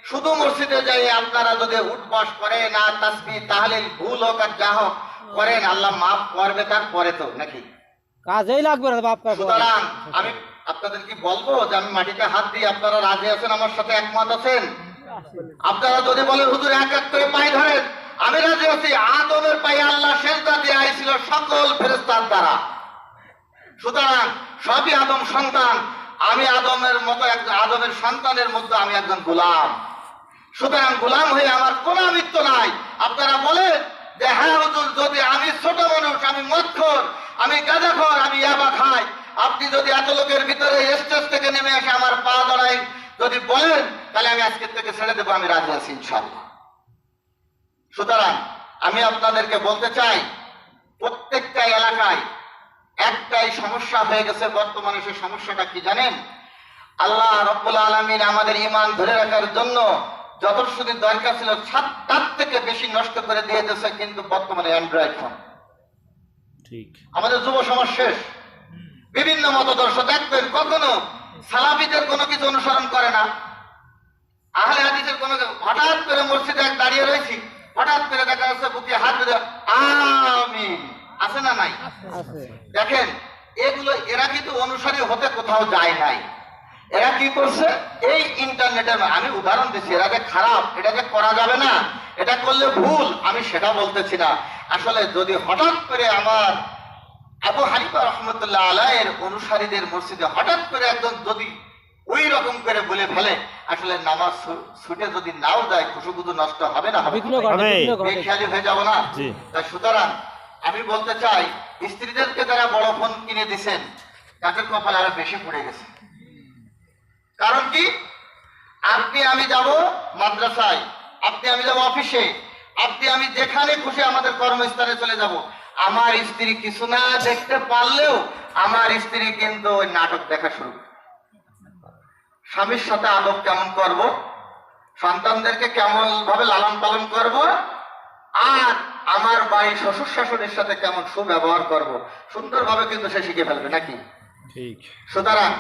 শুধু মসজিদে যাই আপনারা যদি উঠবস করে না তাসবিহ তাহলিল ভুল হোক আর যা হোক করেন, আল্লাহ মাফ করবে তার পরে তো নাকি? কাজেই লাগবে না বাপ কাপড়। সুতরাং আমি আপনাদের কি বলবো যে আমি মাটিতে হাত দিয়ে, আপনারা রাজি আছেন, আমার সাথে একমত আছেন? আপনারা যদি বলেন হুজুর এক এক করে পায়ে ধরেন, আমি রাজি আছি। আদমের পায়ে আল্লাহ সেজদা দিয়ে আইছিল সকল ফেরেশতার দ্বারা। সুতরাং সবই আদম সন্তান, আমি আদমের মতো একজন, আদমের সন্তানের মধ্যে আমি একজন গোলাম। সুতরাং গোলাম হয়ে আমার কোনো আমৃত্য নাই। আপনারা বলেন যে হ্যাঁ হুজুর, যদি আমি ছোট মানুষ, আমি মদখোর, আমি গাঁজাখোর, আমি ইয়াবা খাই, আপনি যদি এত লোকের ভিতরে স্টেজ থেকে নেমে এসে আমার পা ধরাই যদি বলেন, তাহলে আমি আজকের থেকে ছেড়ে দেবো, আমি রাজি আছি ইনশাআল্লাহ। সুতরাং আমি আপনাদেরকে বলতে চাই, প্রত্যেকটা এলাকায় একটাই সমস্যা হয়ে গেছে বর্তমানে। সেই সমস্যাটা কি জানেন? আল্লাহ রাব্বুল আলামিন আমাদের ঈমান ধরে রাখার জন্য যতটুকু দরকার ছিল তার থেকে বেশি নষ্ট করে দিয়ে দিয়েছে কিন্তু বর্তমানে অ্যান্ড্রয়েড ফোন। ঠিক। আমাদের যুব সমাজ শেষ, বিভিন্ন মতদর্শ দেখবেন কখনো সালাফিদের কোনো কিছু অনুসরণ করে না, আহলে হাদিসের কোনো, হঠাৎ করে মসজিদে দাঁড়িয়ে রয়েছি, হঠাৎ করে দেখা যাচ্ছে বুকে হাত ধরে আমিন, আছে না নাই? আছে। দেখেন এগুলো, এরা কিন্তু অনুসারী হতে কোথাও যায় নাই। এরা কি করছে? এই ইন্টারনেটের, আমি উদাহরণ দিচ্ছি, এরা যে খারাপ, এটা যে করা যাবে না, এটা করলে ভুল, আমি সেটা বলতেছি না। আসলে যদি হঠাৎ করে আমার আবু হানিফা রহমতুল্লাহ আলাইহির অনুসারীদের মসজিদে হঠাৎ করে একজন যদি ওই রকম করে বলে ফেলে, আসলে নামাজ ছুটে যদি নাও যায়, খুশুখুদু নষ্ট হবে না? হবে বিঘ্ন ঘটে, বিঘ্ন ঘটে। বেখেয়ালি হয়ে যাব না? জি। তাই সুতরাং আমি বলতে চাই, স্ত্রীদেরকে যারা বড় ফোন কিনে দিচ্ছেন তাদের কপাল আরো বেশি পড়ে গেছে। কারণ কি? আপনি আমি যাব মাদ্রাসায়, আপনি আমি যাব অফিসে, আপনি আমি যেখানে খুশি আমাদের কর্মস্থানে চলে যাব, আমার স্ত্রী কিছু না দেখতে পারলেও আমার স্ত্রী কিন্তু ওই নাটক দেখা শুরু করে। স্বামীর সাথে আদব কেমন করব, সন্তানদেরকে কেমন ভাবে লালন পালন করব, আর আমার বাড়ির শ্বশুর শাশুড়ির সাথে কেমন সুব্যবহার করব, সুন্দরভাবে কিন্তু সে শিখে ফেলবে নাকি? ঠিক। সুতরাং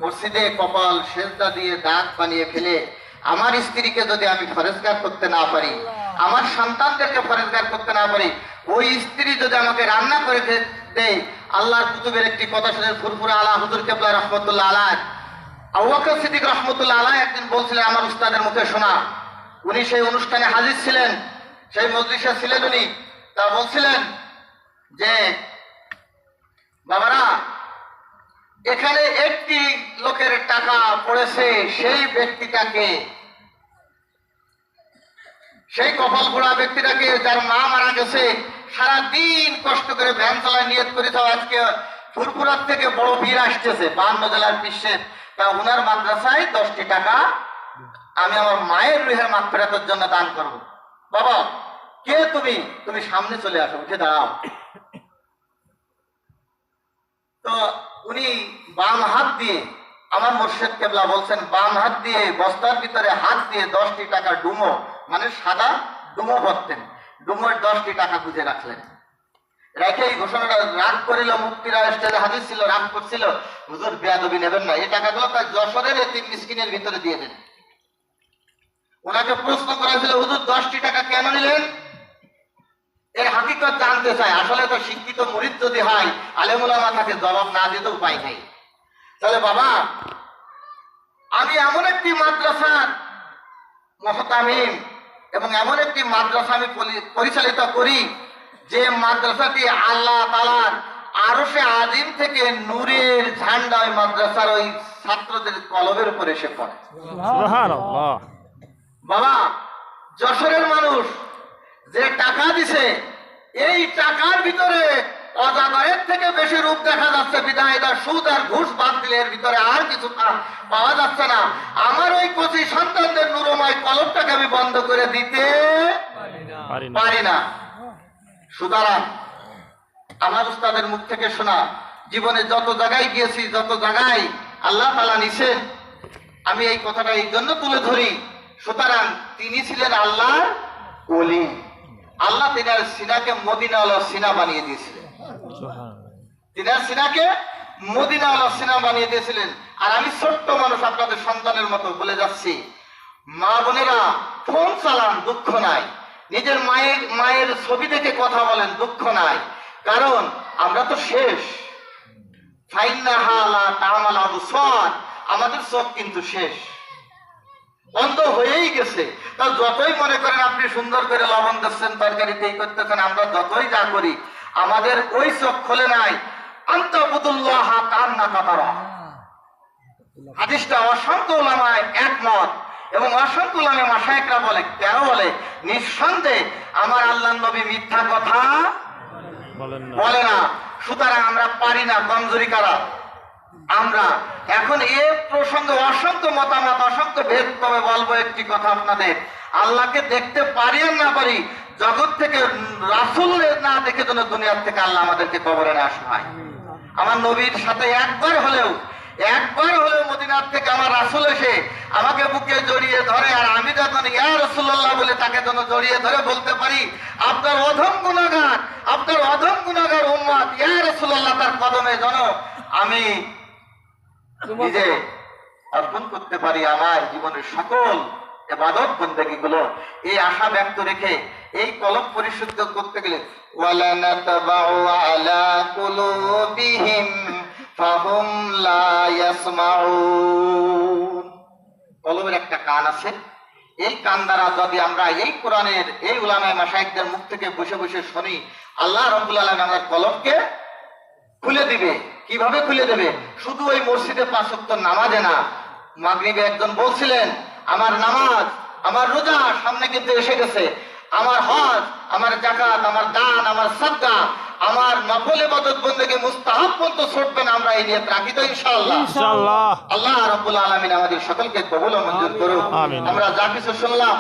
মসজিদে কপাল সেজদা দিয়ে দাঁত বানিয়ে ফেলে আমার স্ত্রীকে যদি আমি ফরেজগার করতে না পারি, আমার সন্তানদেরকে ফরেজগার করতে না পারি, ওই স্ত্রী যদি আমাকে রান্না করে দেয়, আল্লাহর কুতুবের একটি কথা শুনে ফুরফুরা আলা হুজুর কেবলা রহমতুল্লাহ আলাইহ, আবু বকর সিদ্দিক রহমতুল্লাহ আলাইহ একদিন বলছিলেন আমার উস্তাদের মুখে শোনা, উনি সেই অনুষ্ঠানে হাজির ছিলেন, সেই মজলিসে ছিলেন উনি, তা বলছিলেন যে বাবারা, এখানে একটি লোকের টাকা পড়েছে, সেই ব্যক্তিটাকে, সেই কপাল পোড়া ব্যক্তিটাকে, যার মা মারা গেছে, সারাদিন কষ্ট করে ভ্যান চালায় নিয়ত করে তাও আজকে ফুরফুরার থেকে বড় পীর আসতেছে 52 জেলার বিশ্বের, তা ওনার মাদ্রাসায় 10টি টাকা আমি আমার মায়ের রুহের মাগফিরাতের জন্য দান করব। বাবা কে তুমি? তুমি সামনে চলে আসো, উঠে দাঁড়াও। তো উনি বাম হাত দিয়ে, আমার মুর্শিদ কেবলা বলছেন, বাম হাত দিয়ে বস্তার ভিতরে হাত দিয়ে 10টি টাকা ডুমো, মানে সাদা ডুমো ভরতেন, ডুমোর 10টি টাকা গুঁজে রাখলেন। রেখে এই ঘোষণাটা রাগ করিল, মুক্তিরা স্টেজে হাজির ছিল, রাগ করছিল, হুজুর বেয়াদবি নেবেন না, এই টাকাগুলো তার যশোরের এতিম মিসকিনের ভিতরে দিয়ে দেন। ওনাকে প্রশ্ন করা হয়েছিল, হুজুর 10টি টাকা কেন নিলেন? এর হাকিকত জানতে চায়। আসলে তো শিক্ষিত মুরিদ যদি হয়, আলেম উলামা তাকে জবাব না দিতে উপায় নেই। তাহলে বাবা, আমি এমন একটি মাদ্রাসার মুহতামিম এবং এমন একটি মাদ্রাসা আমি পরিচালিত করি, যে মাদ্রাসাটি আল্লাহ তাআলার আরশে আজিম থেকে নূরের ঝান্ডা ওই মাদ্রাসার ওই ছাত্রদের কলবের উপরে এসে পড়ে। সুবহানাল্লাহ। বাবা, যশোরের মানুষ যে টাকা দিছে, এই টাকার ভিতরে অজাগরের থেকে বেশি রূপ দেখা যাচ্ছে। বিধায় এটা সুদ আর ঘুষ বাদ দিলে এর ভিতরে আর কিছু পাওয়া যাচ্ছে না। আমার ওই কচি সন্তানদের নুরময় কলবটাকে আমি বন্ধ করে দিতে পারি না। সুতরাং আমার উস্তাদের মুখ থেকে শোনা, জীবনে যত জায়গায় গিয়েছি, যত জায়গায় আল্লাহ তাআলা নিছেন, আমি এই কথাটা এই জন্য তুলে ধরি। সুতরাং তিনি ছিলেন আল্লাহর ওলি। আল্লাহ তিনার সিনাকে মদিনাওয়ালা সিনা বানিয়ে দিয়েছিলেন। তিনার সিনাকে মদিনাওয়ালা সিনা বানিয়ে দিয়েছিলেন। আর আমি ছোট্ট মানুষ, আপনাদের সন্তানের মতো বলে যাচ্ছি, মা বোনেরা ফোন চালান, দুঃখ নাই। নিজের মায়ের ছবি দেখে কথা বলেন, দুঃখ নাই। কারণ আমরা তো শেষ। আমাদের চোখ কিন্তু শেষ, বন্ধ হয়েই গেছে। তা যতই মনে করেন আপনি সুন্দর করে লবণ দিচ্ছেন, তরকারিতে এই করতেছেন, আমরা যতই যা করি, আমাদের ওই চোখ খোলে নাই। আনতাবুদুল্লাহ কান্নাকা তারা। হাদিসটা অসংখ্য উলামায় একমত এবং অসংখ্য উলামায়ে মাশায়েখরা বলে, কেন বলে? নিঃসন্দেহে আমার আল্লাহর নবী মিথ্যা কথা বলে না। সুতরাং আমরা পারি না, কমজোরি কারা আমরা। এখন এ প্রসঙ্গে অসংখ্য মতামত, অসংখ্য ভেদ। তবে বলবো একটি কথা আপনাদের, আল্লাহকে দেখতে পারি আর না পারি, জগৎ থেকে রাসূল না দেখে যেন দুনিয়ার থেকে আল্লাহ আমাদেরকে কবরে না আসে। আমার নবীর সাথে একবার হলেও মদিনার থেকে আমার রাসূল এসে আমাকে বুকে জড়িয়ে ধরে, আর আমি যখন ইয়া রাসূলুল্লাহ বলে তাকে যেন জড়িয়ে ধরে বলতে পারি, আপনার অধম গুনাহগার উম্মত ইয়া রাসূলুল্লাহ, তার কদমে যেন আমি নিজে অর্পণ করতে পারি আমার জীবনের সকল ইবাদত বন্দেগী গুলো। এই আশা ব্যক্ত রেখে এই কলব পরিশুদ্ধ করতে গেলে, ওয়ালা নাতাবাউ আলা কুলুবিহিম ফাহুম লা ইয়াসমাউন। কলবের একটা কান আছে, এই কান দ্বারা যদি আমরা এই কোরআনের এই উলামায়ে মাশায়েখদের মুখ থেকে বসে বসে শুনি, আল্লাহ রাব্বুল আলামিন আমাদের কলবকে খুলে দিবে। কিভাবে খুলে দেবে? শুধু ওই মসজিদে 5 ওয়াক্ত নামাজে না। মাগরিবে একজন বলছিলেন, আমার নামাজ, আমার রোজা সামনে কিন্তু এসে গেছে, আমার হজ, আমার যাকাত, আমার দান, আমার সাদকা, আমার নফল ইবাদত বন্দেগী মুস্তাহাব পর্যন্ত ছুটবে না। আমরা এই নিয়ত রাখি তো ইনশাআল্লাহ। ইনশাআল্লাহ। আল্লাহ রাব্বুল আলামিন আমাদের সকলকে কবুল ও মঞ্জুর করুন। আমিন। আমরা যা কিছু শুনলাম,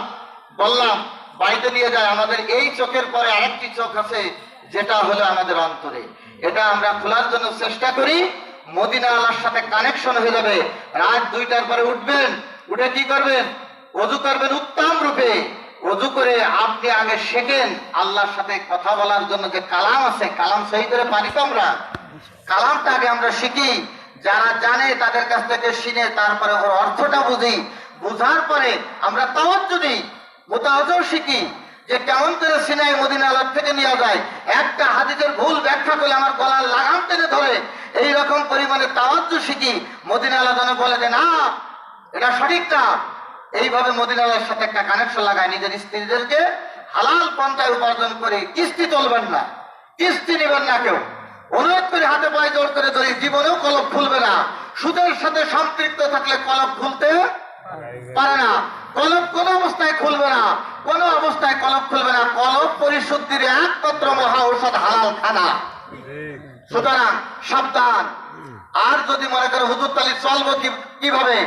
বললাম, বাড়িতে নিয়ে যায়। আমাদের এই চোখের পরে আরেকটি চোখ আছে, যেটা হলো আমাদের অন্তরে। এটা আমরা খোলার জন্য চেষ্টা করি। মদিনা আল্লাহর সাথে কানেকশন হয়ে যাবে। রাত 2টার পরে উঠবেন, উঠে কি করবেন? ওযু করবেন উত্তম রূপে। ওযু করে আপনি আগে শেখেন আল্লাহর সাথে কথা বলার জন্য যে কালাম আছে, কালাম সহি করে পারি তো আমরা? কালামটা আগে আমরা শিখি। যারা জানে তাদের কাছ থেকে শুনে তারপরে ওর অর্থটা বুঝি। বুঝার পরে আমরা তাওয়াজ্জু দিই, মুতাওয়াজ্জু শিখি যে কেমন করে সিনাই মদিনা আল্লাহ থেকে নেওয়া যায়। একটা হাদিসের ভুল ব্যাখ্যা করলে আমার গলার লাগাম টেনে ধরে, এই রকম পরিমাণে তাওয়াজ্জু শিখি। মদিনা আল্লাহ যেন বলে যে না, এটা সঠিক না। এইভাবে মদিনা আল্লাহর সাথে একটা কানেকশন লাগায়। নিজের স্ত্রীদেরকে হালাল পন্থায় উপার্জন করে কিস্তি চলবেন না, কিস্তি নেবেন না কেউ। অনুরোধ করে হাতে পায়ে জোর করে ধরি, জীবনেও কলব খুলবে না। সুদের সাথে সম্পৃক্ত থাকলে কলব খুলতে পারে না। কলব কোন অবস্থায় খুলবে না, কোন অবস্থায় কলব খুলবে না। কলব পরিশুদ্ধির একমাত্র মহা ঔষধ হালাল খানা। সুতরাং সাবধান। আর যদি মনে করো হুজুর তালি চলবো কিভাবে,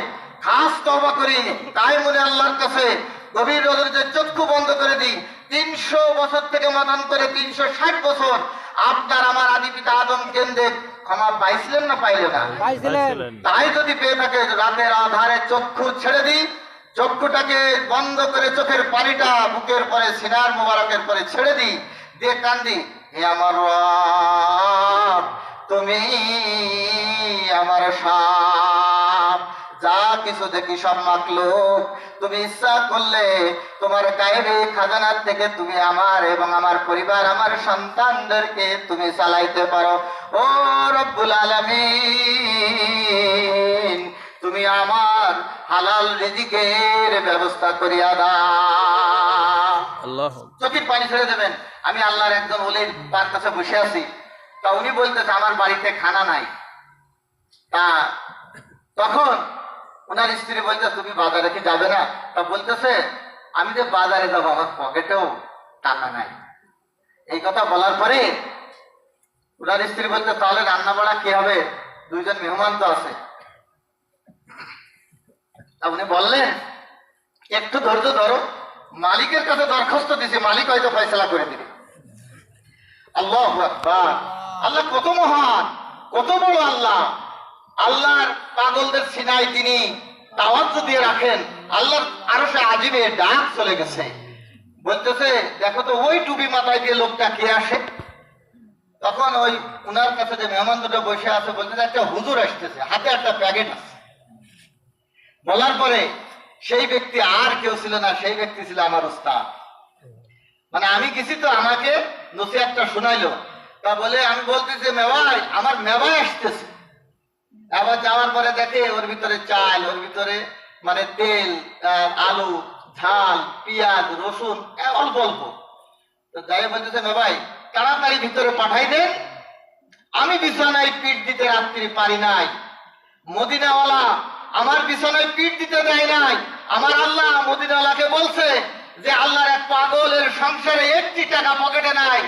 খাস তওবা করি, তাই মনে আল্লাহর কাছে গভীর রজনীতে চক্ষু বন্ধ করে দিই। 300 বছর থেকে মাদান করে 360 বছর আপনার আমার আদি পিতা আদম কেন্দ্রে ক্ষমা পাইছিলেন না পাইলেন না? পাইছিলেন। তাই যদি পেয়ে থাকে, রাতের আধারে চক্ষু ছেড়ে দিই, চক্ষুটাকে বন্ধ করে চোখের পানিটা বুকের পরে সিনার মোবারকের পরে ছেড়ে দিই, দিয়ে কান্দি, হে আমার রব, তুমি আমার সব, যা কিছু দেখি সব মাখলুক, তুমি ইচ্ছা করলে তোমার গায়েবী খাজানার থেকে তুমি আমার এবং আমার পরিবার, আমার সন্তানদেরকে তুমি চালাইতে পারো। ও রব্বুল আলামিন, তুমি আমার হালাল রিজিকের ব্যবস্থা করিয়া দাও। আল্লাহ চোখের পানি ছেড়ে দেবেন। আমি আল্লাহর একজন ওলির তার কাছে বসে আছি, তা উনি বলতেছে আমার বাড়িতে খানা নাই। তা তখন ওনার স্ত্রী বলতে তুমি বাজারে কি যাবে না? তা বলতেছে আমি যে বাজারে যাবো আমার পকেটেও টাকা নাই। এই কথা বলার পরে ওনার স্ত্রী বলতে তাহলে রান্না বাড়া কি হবে, দুইজন মেহমান তো আছে। তা উনি বললেন একটু ধৈর্য ধরো, মালিকের কাছে দরখাস্ত দিছে, মালিক হয়তো ফয়সালা করে দিবে। আল্লাহু আকবার। আল্লাহ কত মহান, কত বড় আল্লাহ। আল্লাহর পাগলদের সিনায় তিনি তাওয়াজ্জ দিয়ে রাখেন। আল্লাহর আরশে আজিমে ডাক চলে গেছে, বলতেছে দেখো তো ওই টুপি মাথায় দিয়ে লোকটা কে আসে। তখন ওই উনার কাছে যে মেহমান দুটো বসে আছে বলতেছে একটা হুজুর আসতেছে, হাতে একটা প্যাকেট আছে। বলার পরে সেই ব্যক্তি আর কেউ ছিল না, সেই ব্যক্তি ছিল আমার উস্তাদ। মানে আমি গেছি তো আমাকে নসিহতটা শোনাইলো। তা বলে আমি বলতেছি মেওয়াই, আমার মেওয়াই আসতেছে। আবার যাওয়ার পরে দেখে ওর ভিতরে চাল, ওর ভিতরে মানে তেল, আলু, ঝাল, পেঁয়াজ, রসুন অল্প অল্প। তো যাই বলতেছে মেওয়াই তাড়াতাড়ি ভিতরে পাঠাই দেন, আমি বিছানায় পিঠ দিতে রাত্রি পারি নাই। মদিনাওয়ালা আমার বিছানায় পিঠ দিতে দেয় নাই। আমার আল্লাহ মদিনাওয়ালাকে বলছে যে আল্লাহর এক পাগলের সংসারে একটি টাকা পকেটে নাই,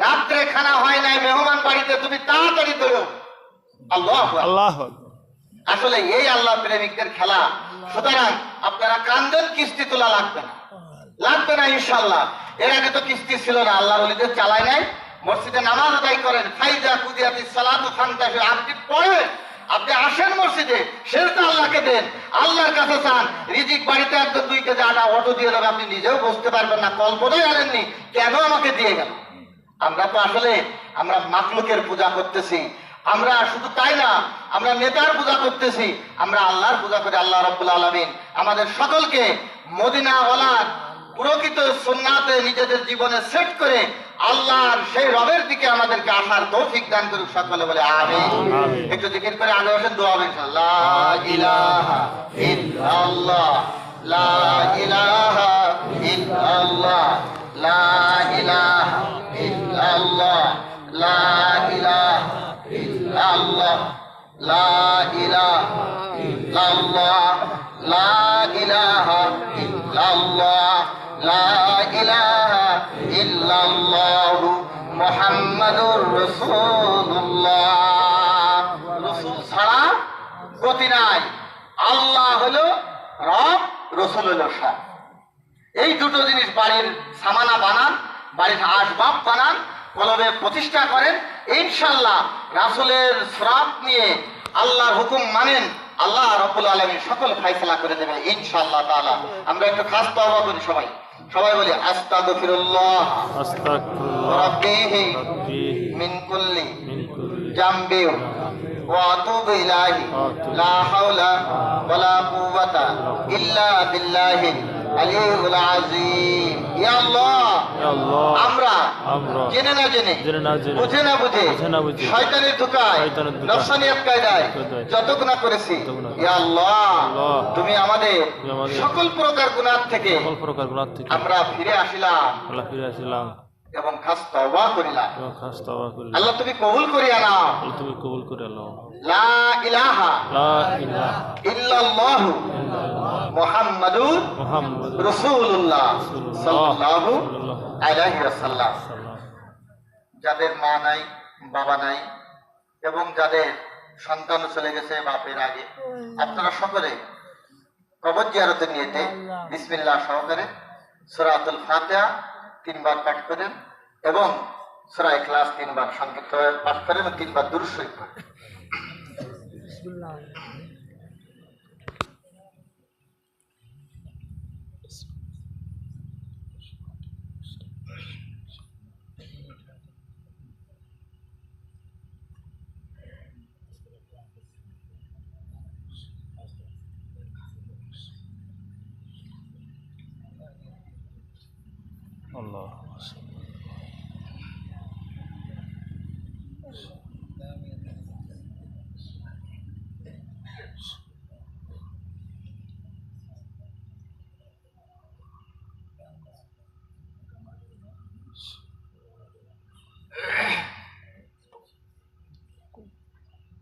রাত্রে খানা হয় নাই, মেহমান বাড়িতে, তুমি তাড়াতাড়ি করো। আল্লাহ আল্লাহ আসলে এই আল্লাহ প্রেমিকদের খেলা। সুতরাং আপনারা কান্দন, কিস্তি তোলা লাগবে না, লাগবে না ইনশাল্লাহ। এর আগে তো কিস্তি ছিল না, আল্লাহর ওলিদের চালায় নাই। মসজিদে নামাজ আদায় করেন, ফাইজা কুদিয়াতিস সালাতু ফান্তাশিরু, আপনি পড়েন, আপনি আসেন মসজিদে, সেজদা আল্লাহকে দেন, আল্লাহর কাছে চান। রিজিক বাড়িতে একদম 2 কেজি আটা অটো দিয়ে দেবে, আপনি নিজেও বুঝতে পারবেন না, কল্পনাই আনেননি কেন আমাকে দিয়ে গেল। আমরা তো আসলে আমরা মাখলুকের পূজা করতেছি। আমরা শুধু তাই না, আমরা নেতার পূজা করতেছি, আমরা আল্লাহর পূজা করি। আল্লাহ রাব্বুল আলামিন আমাদের সকলকে মদিনাওয়ালার প্রকৃত সুন্নাতে নিজেদের জীবনে সেট করে আল্লাহর সেই রবের দিকে আমাদেরকে আসার তৌফিক দান করুক। সকলে বলে আমিন। একটু জিকির করে আগে আসেন, দোয়া হবে ইনশাআল্লাহ। লা ইলাহা ইল্লাল্লাহ, লা ইলাহা ইল্লাল্লাহ, লা ইলাহা ইল্লাল্লাহ, লা ইলাহা ইল্লাল্লাহ, লা ইলাহা ইল্লাল্লাহ, লা ইলাহা ইল্লাল্লাহ, লা ইলাহা ইল্লাল্লাহ, মুহাম্মাদুর রাসূলুল্লাহ। রাসূল ছাড়া গতি নাই। আল্লাহ হলো রব, রাসূল হলো সব। এই দুটো জিনিস বাড়ির সামানা বানান, বাড়ির আসবাব বানান, কলবে প্রতিষ্ঠা করেন, ইনশাআল্লাহ রাসূলের সরাব নিয়ে আল্লাহর হুকুম মানেন, আল্লাহ রাব্বুল আলামিন সকল ফয়সালা করে দেবে ইনশাআল্লাহ তাআলা। আমরা একটু খাস তওবা করি সবাই, সবাই বলি আস্তাগফিরুল্লাহ আস্তাগফিরুল্লাহ রাব্বিহি রাব্বি মিন কুল্লি মিন কুল্লি জামবি ওয়া আতুবু ইলাইহি লা হাওলা ওয়ালা কুওয়াতা ইল্লা বিল্লাহিল আলিয়্যিল আযীম। ইয়া আল্লাহ, ইয়া আল্লাহ, আমরা আমরা জেনে না জেনে, জেনে না জেনে, বুঝে না বুঝে, বুঝে না বুঝে, শয়তানের ধোঁকায়, শয়তানের ধোঁকায়, নফসানিয়াত কায়দায় কায়দায় যত গুনাহ করেছি, যত গুনাহ ইয়া আল্লাহ, আল্লাহ, তুমি আমাদের আমাদের সকল প্রকার গুনাহ থেকে সকল প্রকার গুনাহ থেকে আমরা ফিরে আসিলাম আল্লাহ ফিরে আসিলাম এবং খাস তওবা করিলাম। এবং খাস তওবা করি। আল্লাহ তুমি কবুল করিয়া নাও। আল্লাহ তুমি কবুল করে নাও। লা ইলাহা লা ইলাহা ইল্লাল্লাহু মুহাম্মাদুর মুহাম্মাদ রাসূলুল্লাহ সাল্লাল্লাহু সাল্লাল্লাহু আলাইহি ওয়াসাল্লাম। সাল্লাম। যাদের মা নাই, বাবা নাই এবং যাদের সন্তান চলে গেছে বাপের আগে, আপনারা সকলে কবর জিয়ারতের নিয়তে বিসমিল্লাহ সহকারে সূরাতুল ফাতিহা 3 বার পাঠ করেন এবং সূরা ইখলাস 3 বার সংক্ষিপ্ত পাঠ করেন এবং 3 বার দুরূদ শরীফ পড়েন।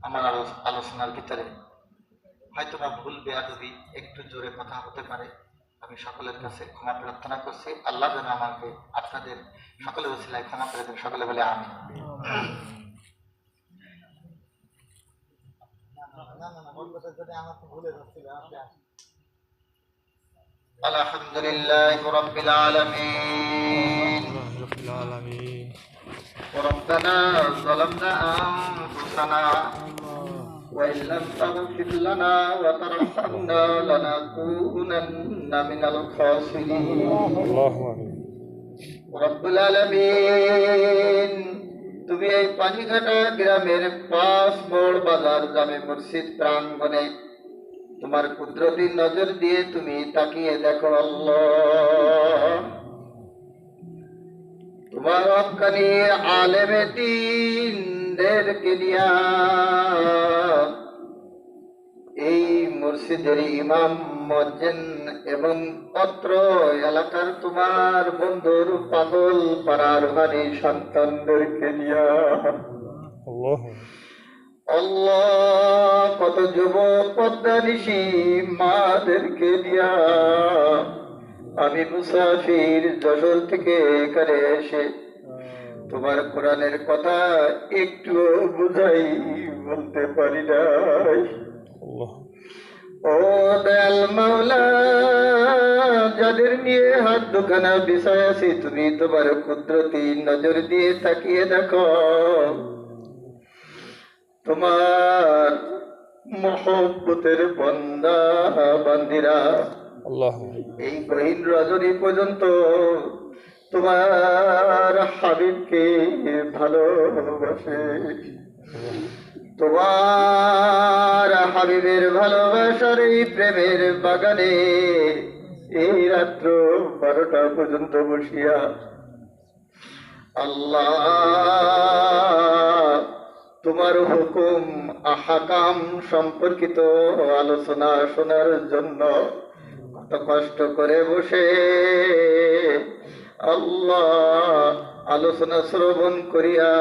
আমার আলোচনার ভিতরে হয়তো বা ভুল বেয়াদবি একটু জোরে কথা হতে পারে। আমি সকলের কাছে ক্ষমা প্রার্থনা করছি। আল্লাহ যেন আমাকে আপনাদের সকলের ওসিলায় ক্ষমা করে দেন। সকলে বলে আমি আলহামদুলিল্লাহ রাব্বিল আলামিন। رب العالمين ربنا ظلمنا أنفسنا وإن لم تغفر لنا وترحمنا لنكونن من الخاسرين الله أكبر রব্বুল আলামিন, তুমি এই পানিঘাটা গ্রামের 5 বড় বাজার জামে মসজিদ প্রাঙ্গণে তোমার কুদরতি নজর দিয়ে তুমি তাকিয়ে দেখো আল্লাহ। তোমার হক্কানি আলেমে দ্বীনদেরকে নিয়া এই মসজিদের ইমাম, মুয়াজ্জিন এবং অত্র এলাকার তোমার বন্ধুর পাগল পাড়ার বাড়ি সন্তানদেরকে নিয়া الله আল্লাহ, কত যুবক পদ্মানিশী মাদেরকে দিয়া আমি মুসাফির যশোর থেকে এখানে এসে তোমার কোরআনের কথা একটু বুঝাই বলতে পারি নাই। الله ও দয়াল মাওলা, যাদের নিয়ে হাত দুখানা বিষয় আছি তুমি তোমার কুদরতি নজর দিয়ে তাকিয়ে দেখো। তোমার মহব্বতের বান্দা বান্দিরা الله এই গহীন রজনী পর্যন্ত তোমার হাবিবকে ভালোবাসে। তোমার হাবিবের ভালোবাসার এই প্রেমের বাগানে এই রাত্র 12টা পর্যন্ত বসিয়া আল্লাহ তোমার হুকুম আহকাম সম্পর্কিত আলোচনা শোনার জন্য কত কষ্ট করে বসে আল্লাহ আলোচনা শ্রবণ করিয়া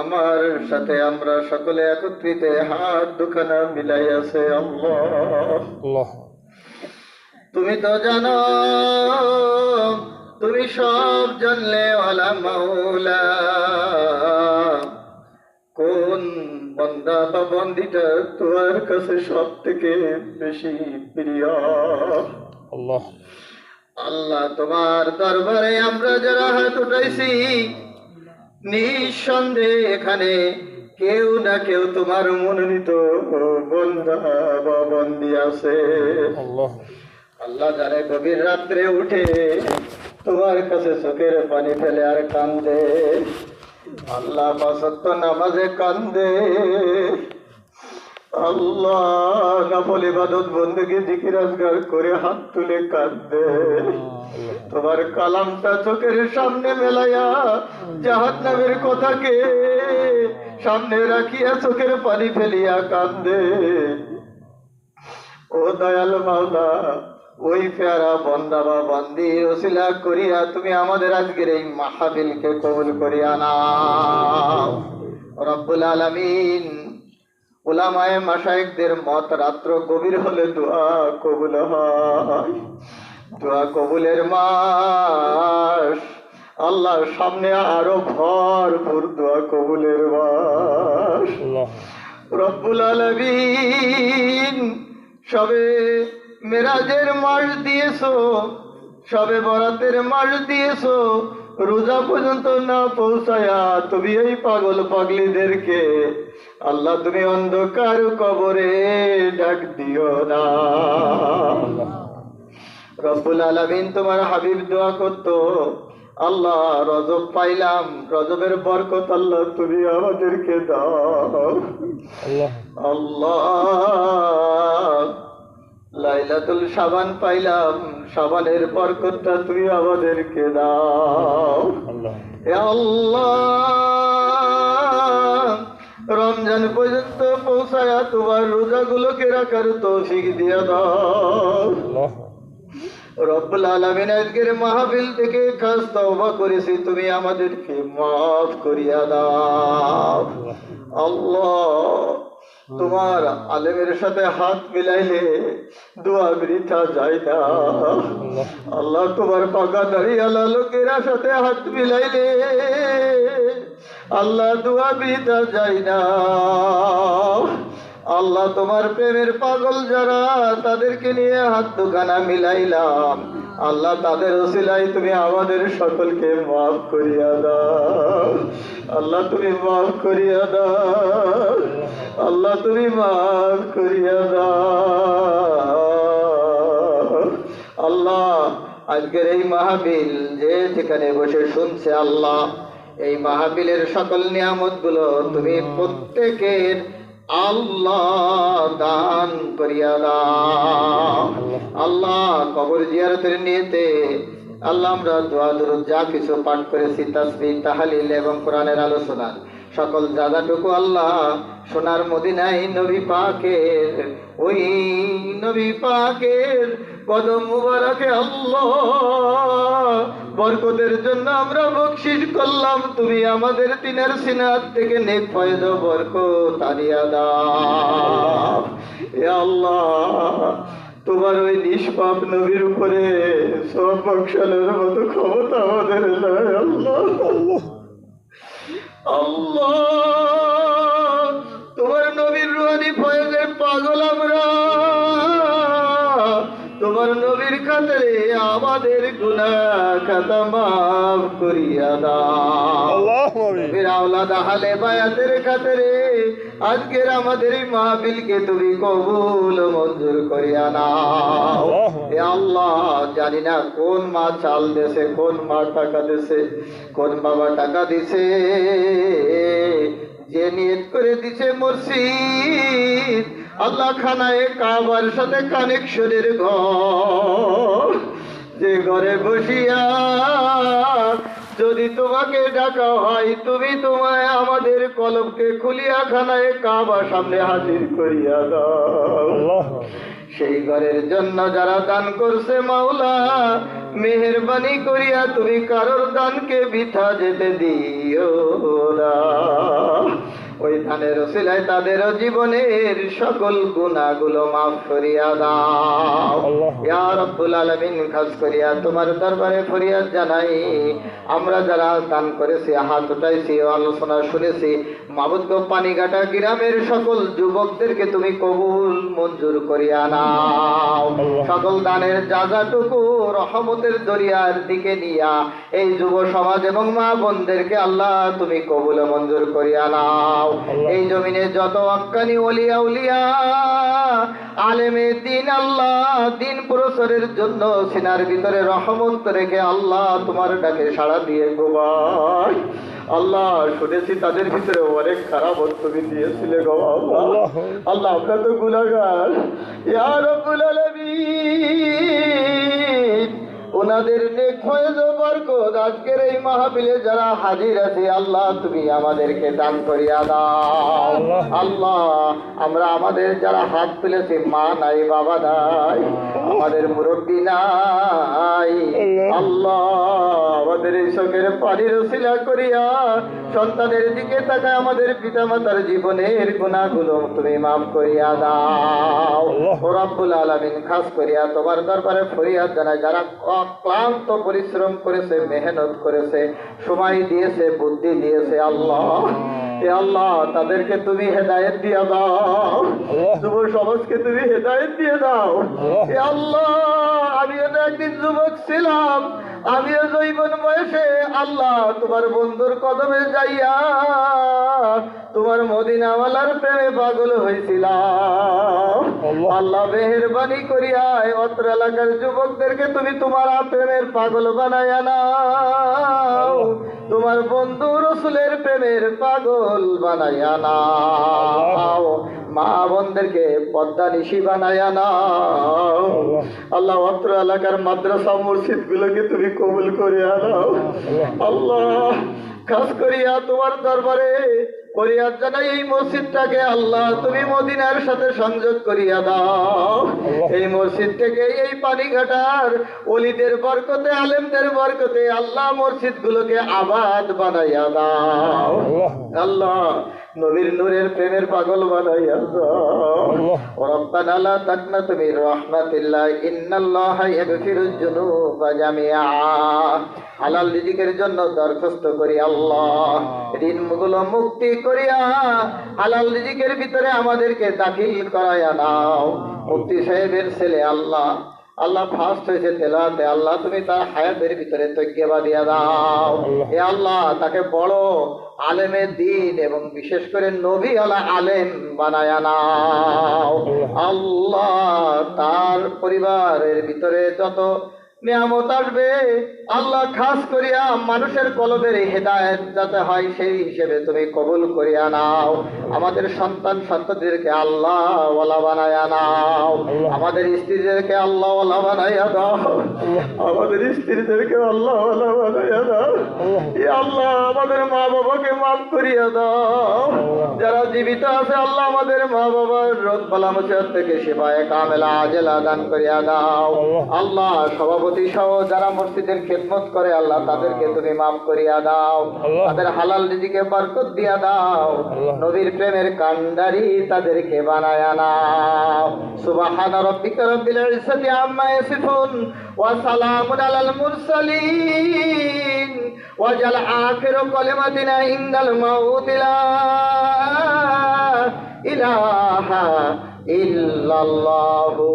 আমার সাথে আমরা সকলে একত্রিত হাত দুখানা মিলাই আছে। আল্লাহ, الله তুমি তো জানো, তুমি সব জানলে ওয়ালা মাওলা, কোন বান্দা বা বন্দিটা তোমার কাছে সব থেকে বেশি প্রিয়। الله আল্লাহ, তোমার দরবারে আমরা যারা হাত উঠাইছি নিঃসন্দেহে এখানে কেউ না কেউ তোমার মনোনীত বন্দা বা বন্দি আছে। الله আল্লাহ জানে গভীর রাত্রে উঠে তোমার কাছে চোখের পানি ফেলে আর কান্দে। আল্লাহ 5 ওয়াক্ত নামাজে কান্দে। আল্লাহ নফল ইবাদত বন্দেগী জিকির আজগার করে হাত তুলে কাঁদে। তোমার কালামটা চোখের সামনে মেলাইয়া জাহান্নামের কথাকে সামনে রাখিয়া চোখের পানি ফেলিয়া কাঁদে। ও দয়াল মাওলা, ওই পেয়ারা বন্দা বা বান্দি ওসিলা করিয়া তুমি আমাদের আজকের এই মাহফিলকে কবুল করিয়া নাও রব্বুল আলামিন। উলামায়ে মাশায়েখদের মত রাত্র গভীর হলে দোয়া কবুল হয়। দোয়া কবুলের মাস আল্লাহর সামনে আরো ভরপুর দোয়া কবুলের মাস। الله রব্বুল আলামিন, সবে মেরাজের মাস দিয়েছো, সবে বরাতের মাস দিয়েছো, রোজা পর্যন্ত না পৌঁছায়া তুমি এই পাগল পাগলিদেরকে আল্লাহ তুমি অন্ধকার কবরে ডাক দিও না। রব্বুল আলামিন, তোমার হাবিব দোয়া করতো, আল্লাহ রজব পাইলাম, রজবের বরকত আল্লাহ তুমি আমাদেরকে দাও। الله আল্লাহ লাইলাতুল শাবান পাইলাম, শাবানের বরকতটা তুমি আমাদেরকে দাও। الله হে আল্লাহ, রমজান পর্যন্ত পৌঁছায়া তোমার রোজাগুলোকে রাখার তৌফিক দিয়ে দাও। الله রব্বুল আলামিন আজকের মাহফিল থেকে খাস তওবা করেছি, তুমি আমাদেরকে মাফ করিয়া দাও। আল্লাহ, তোমার আলেমের সাথে হাত মিলাইলে দোয়া বৃথা যায় না। আল্লাহ, তোমার পাকা দাড়িওয়ালা লোকেরা সাথে হাত মিলাইলে আল্লাহ দোয়া বৃথা যায় না। আল্লাহ, তোমার প্রেমের পাগল যারা, তাদেরকে নিয়ে হাত দুখানা মিলাইলাম। আল্লাহ, তাদের ওসিলায় তুমি আমাদের সকলকে মাফ করিয়া দাও। আল্লাহ, তুমি মাফ করিয়া দাও। আল্লাহ, তুমি মাফ করিয়া দাও। আল্লাহ, আজকের এই মাহফিল যে যেখানে বসে শুনছে, আল্লাহ, এই মাহফিলের সকল নিয়ামত গুলো তুমি প্রত্যেকের আল্লাহ দান করিয়া দাও। আল্লাহ, কবর জিয়ারতের নিয়তে আল্লাহ আমরা দোয়া দুরূদ যা কিছু পাঠ করেছি, তাসবিহ, তাহলিল এবং কোরআনের আলোচনা সকল জায়গাটুকু আল্লাহ সোনার মদিনায় নবী পাকের, ওই নবী পাকের কদম মুবারকে আল্লাহ বরকতের জন্য আমরা বকশিশ করলাম। তুমি আমাদের তিনের সিনাত থেকে নেক ফয়েজ ও বরকত আনিয়া দাও। এ আল্লাহ, তোমার ওই নিষ্পাপ নবীর উপরে সব বকশালের মতো ক্ষমতা আমাদের নাই। আল্লাহ, আল্লাহ, তোমার নবীর রুহানি ফয়েজের পাগল আমরা। তোমার নবীর খাতিরে আমাদের গুনাহ খাতা মাফ করিয়া দাও। নবীর আওলাদ আহলে বায়াতের খাতিরে আজকের আমাদের এই মাহফিলকে তুমি কবুল ও মঞ্জুর করিয়া নাও। এ আল্লাহ, জানি না কোন মা চাল দেছে, কোন মা টাকা দেছে, কোন বাবা টাকা দিছে, যে নিয়ত করে দিছে মসজিদ, আল্লাহ, খানায়ে কাবার সাথে কানেকশনের ঘর, যে ঘরে বসিয়া যদি তোমাকে ডাকা হয়, তুমি তোমায় আমাদের কলবকে খুলিয়া খানায়ে কাবার সামনে হাজির করিয়া দাও। সেই ঘরের জন্য যারা দান করছে, মাওলা, মেহেরবানি করিয়া তুমি কারোর দানকে বৃথা যেতে দিও না। ওই দানের ওসিলায় তাদের জীবনের সকল গুনাহগুলো মাফ করিয়া দাও। ইয়া রাব্বুল আলামিন, খাস করিয়া তোমার দরবারে ফরিয়াদ জানাই, আমরা যারা দান করেছি, হাত উঠাইছি, আলোচনা শুনেছি, মাবুদ গো, পানিঘাটা গ্রামের সকল যুবকদেরকে তুমি কবুল মঞ্জুর করিয়া নাও। সকল দানের যাযাটুকু রহমতের দরিয়ার দিকে নিয়া এই যুব সমাজ এবং মা বোনদেরকে আল্লাহ তুমি কবুল মঞ্জুর করিয়া নাও। এই জমিনে যত আক্কানি ওলিয়া উলিয়া আলেমে দিন, আল্লাহ, দিন প্রসারের জন্য সিনার ভিতরে রহমত রেখে আল্লাহ তোমার ডাকে সাড়া দিয়ে গোবাই। আল্লাহ, শুনেছি তাদের ভিতরে অনেক খারাপ তুমি দিয়েছিলে গো আল্লাহ। আল্লাহ, আমরা তো গুনাহগার। ইয়া রাব্বুল আলামিন, ওনাদের নেক ফয়েজ ও বরকত আজকের এই মাহফিলে যারা হাজির আছে, আল্লাহ, তুমি আমাদেরকে দান করিয়া দাও। আল্লাহ, আমরা আমাদের যারা হাত তুলেছি, মা নাই, বাবা নাই, আমাদের মুরব্বী নাই, আল্লাহ, আমাদের এই শোকের পানির ওসিলা করিয়া সন্তানের দিকে তাকায় আমাদের পিতামাতার জীবনের গুনাহগুলো তুমি মাফ করিয়া দাও। ও রব্বুল আলামিন, খাস করিয়া তোমার দরবারে ফরিয়াদ জানাই, যারা ক্লান্ত পরিশ্রম করেছে, মেহনত করেছে, সময় দিয়েছে, বুদ্ধি দিয়েছে, আল্লাহ, এ আল্লাহ, তাদেরকে তুমি হেদায়েত দিয়ে দাও। যুব সমাজকে তুমি হেদায়েত দিয়ে দাও। এ আল্লাহ, আমিও তো একদিন যুবক ছিলাম, আমিও যৌবন বয়সে আল্লাহ তোমার বন্ধুর কদমে যাইয়া তোমার মদিনাওয়ালার প্রেমে পাগল হয়েছিলাম। আল্লাহ, মেহেরবানি করিয়া অত্র এলাকার যুবকদেরকে তুমি তোমার প্রেমের পাগল বানাইয়া নাও। তোমার বন্ধু রসুলের প্রেমের পাগল বানাইয়া নাও। মা বোনদেরকে পদ্মা নিশি বানাইয়া নাও। আল্লাহ, অত্র এলাকার মাদ্রাসা মসজিদ গুলোকে তুমি কবুল করিয়া নাও। আল্লাহ, খাস করিয়া তোমার দরবারে ফরিয়াদ জানাই এই মসজিদটাকে আল্লাহ তুমি মদিনার সাথে সংযোগ করিয়া দাও। এই মসজিদ থেকে এই পানিঘাটার ওলিদের বরকতে আলেমদের বরকতে আল্লাহ মসজিদগুলোকে আবাদ বানাইয়া দাও। আল্লাহ নবীর নূরের প্রেমের পাগল বানাইয়া দাও। রব্বানা লা তাকনাতু মির রাহমাতিল্লাহ ইন্নাল্লাহা ইয়াগফিরুজ যুনুবা জামিআ। হালাল রিজিকের জন্য দরখাস্ত করি আল্লাহ, ঋণগুলো মুক্তি করিয়া হালাল রিজিকের ভিতরে আমাদেরকে দাখিল করাইয়া নাও। মুফতি সাহেবের ছেলে আল্লাহ আল্লাহ ফার্স্ট হয়েছে তেলাতে, আল্লাহ তুমি তার হায়াতের ভিতরে তৈক্যবা দিয়া দাও। এ আল্লাহ তাকে বড় আলেমে দ্বীন এবং বিশেষ করে নবী আলা আলেম বানায়া নাও। আল্লাহ তার পরিবারের ভিতরে যত নিয়ামত আসবে আল্লাহ খাস করিয়া মানুষের কলবের হেদায়েত যাতে হয় সেই হিসেবে তুমি কবুল করিয়া নাও। আমাদের সন্তান সন্ততিদেরকে আল্লাহ ওয়ালা বানায়া নাও। আমাদের স্ত্রীদেরকে আল্লাহ ওয়ালা বানাইয়া দাও। আমাদের স্ত্রীদেরকে আল্লাহ ওয়ালা বানাইয়া দাও। ইয়া আল্লাহ আমাদের মা বাবাকে মাফ করিয়া দাও। যারা জীবিত আছে আল্লাহ আমাদের মা বাবার রোগ বালা মুসিবত থেকে শিফায়ে কামেলা আজেলা দান করিয়া দাও। আল্লাহ সভাপতি সহ যারা মসজিদের খেদমত করে আল্লাহ তাদেরকে তুমি মাফ করিয়া দাও। তাদের হালাল রিজিকে বরকত দিয়া দাও। নবীর প্রেমের কান্ডারি তাদেরকে বানায়া নাও। সুবহানা রাব্বিকা রাব্বিল ইজ্জাতি আম্মা ইয়াসিফুন ওয়া সালামুন আলাল মুরসালিন ওয়াজাল আখিরু কালিমাতিনা ইনদাল মাউতি লা ইলাহা ইল্লাল্লাহু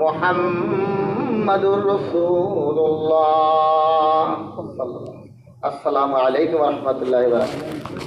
মুহাম্মাদুর রাসূলুল্লাহ। আসসালামু আলাইকুম ওয়া রাহমাতুল্লাহি ওয়া বারাকাতুহু।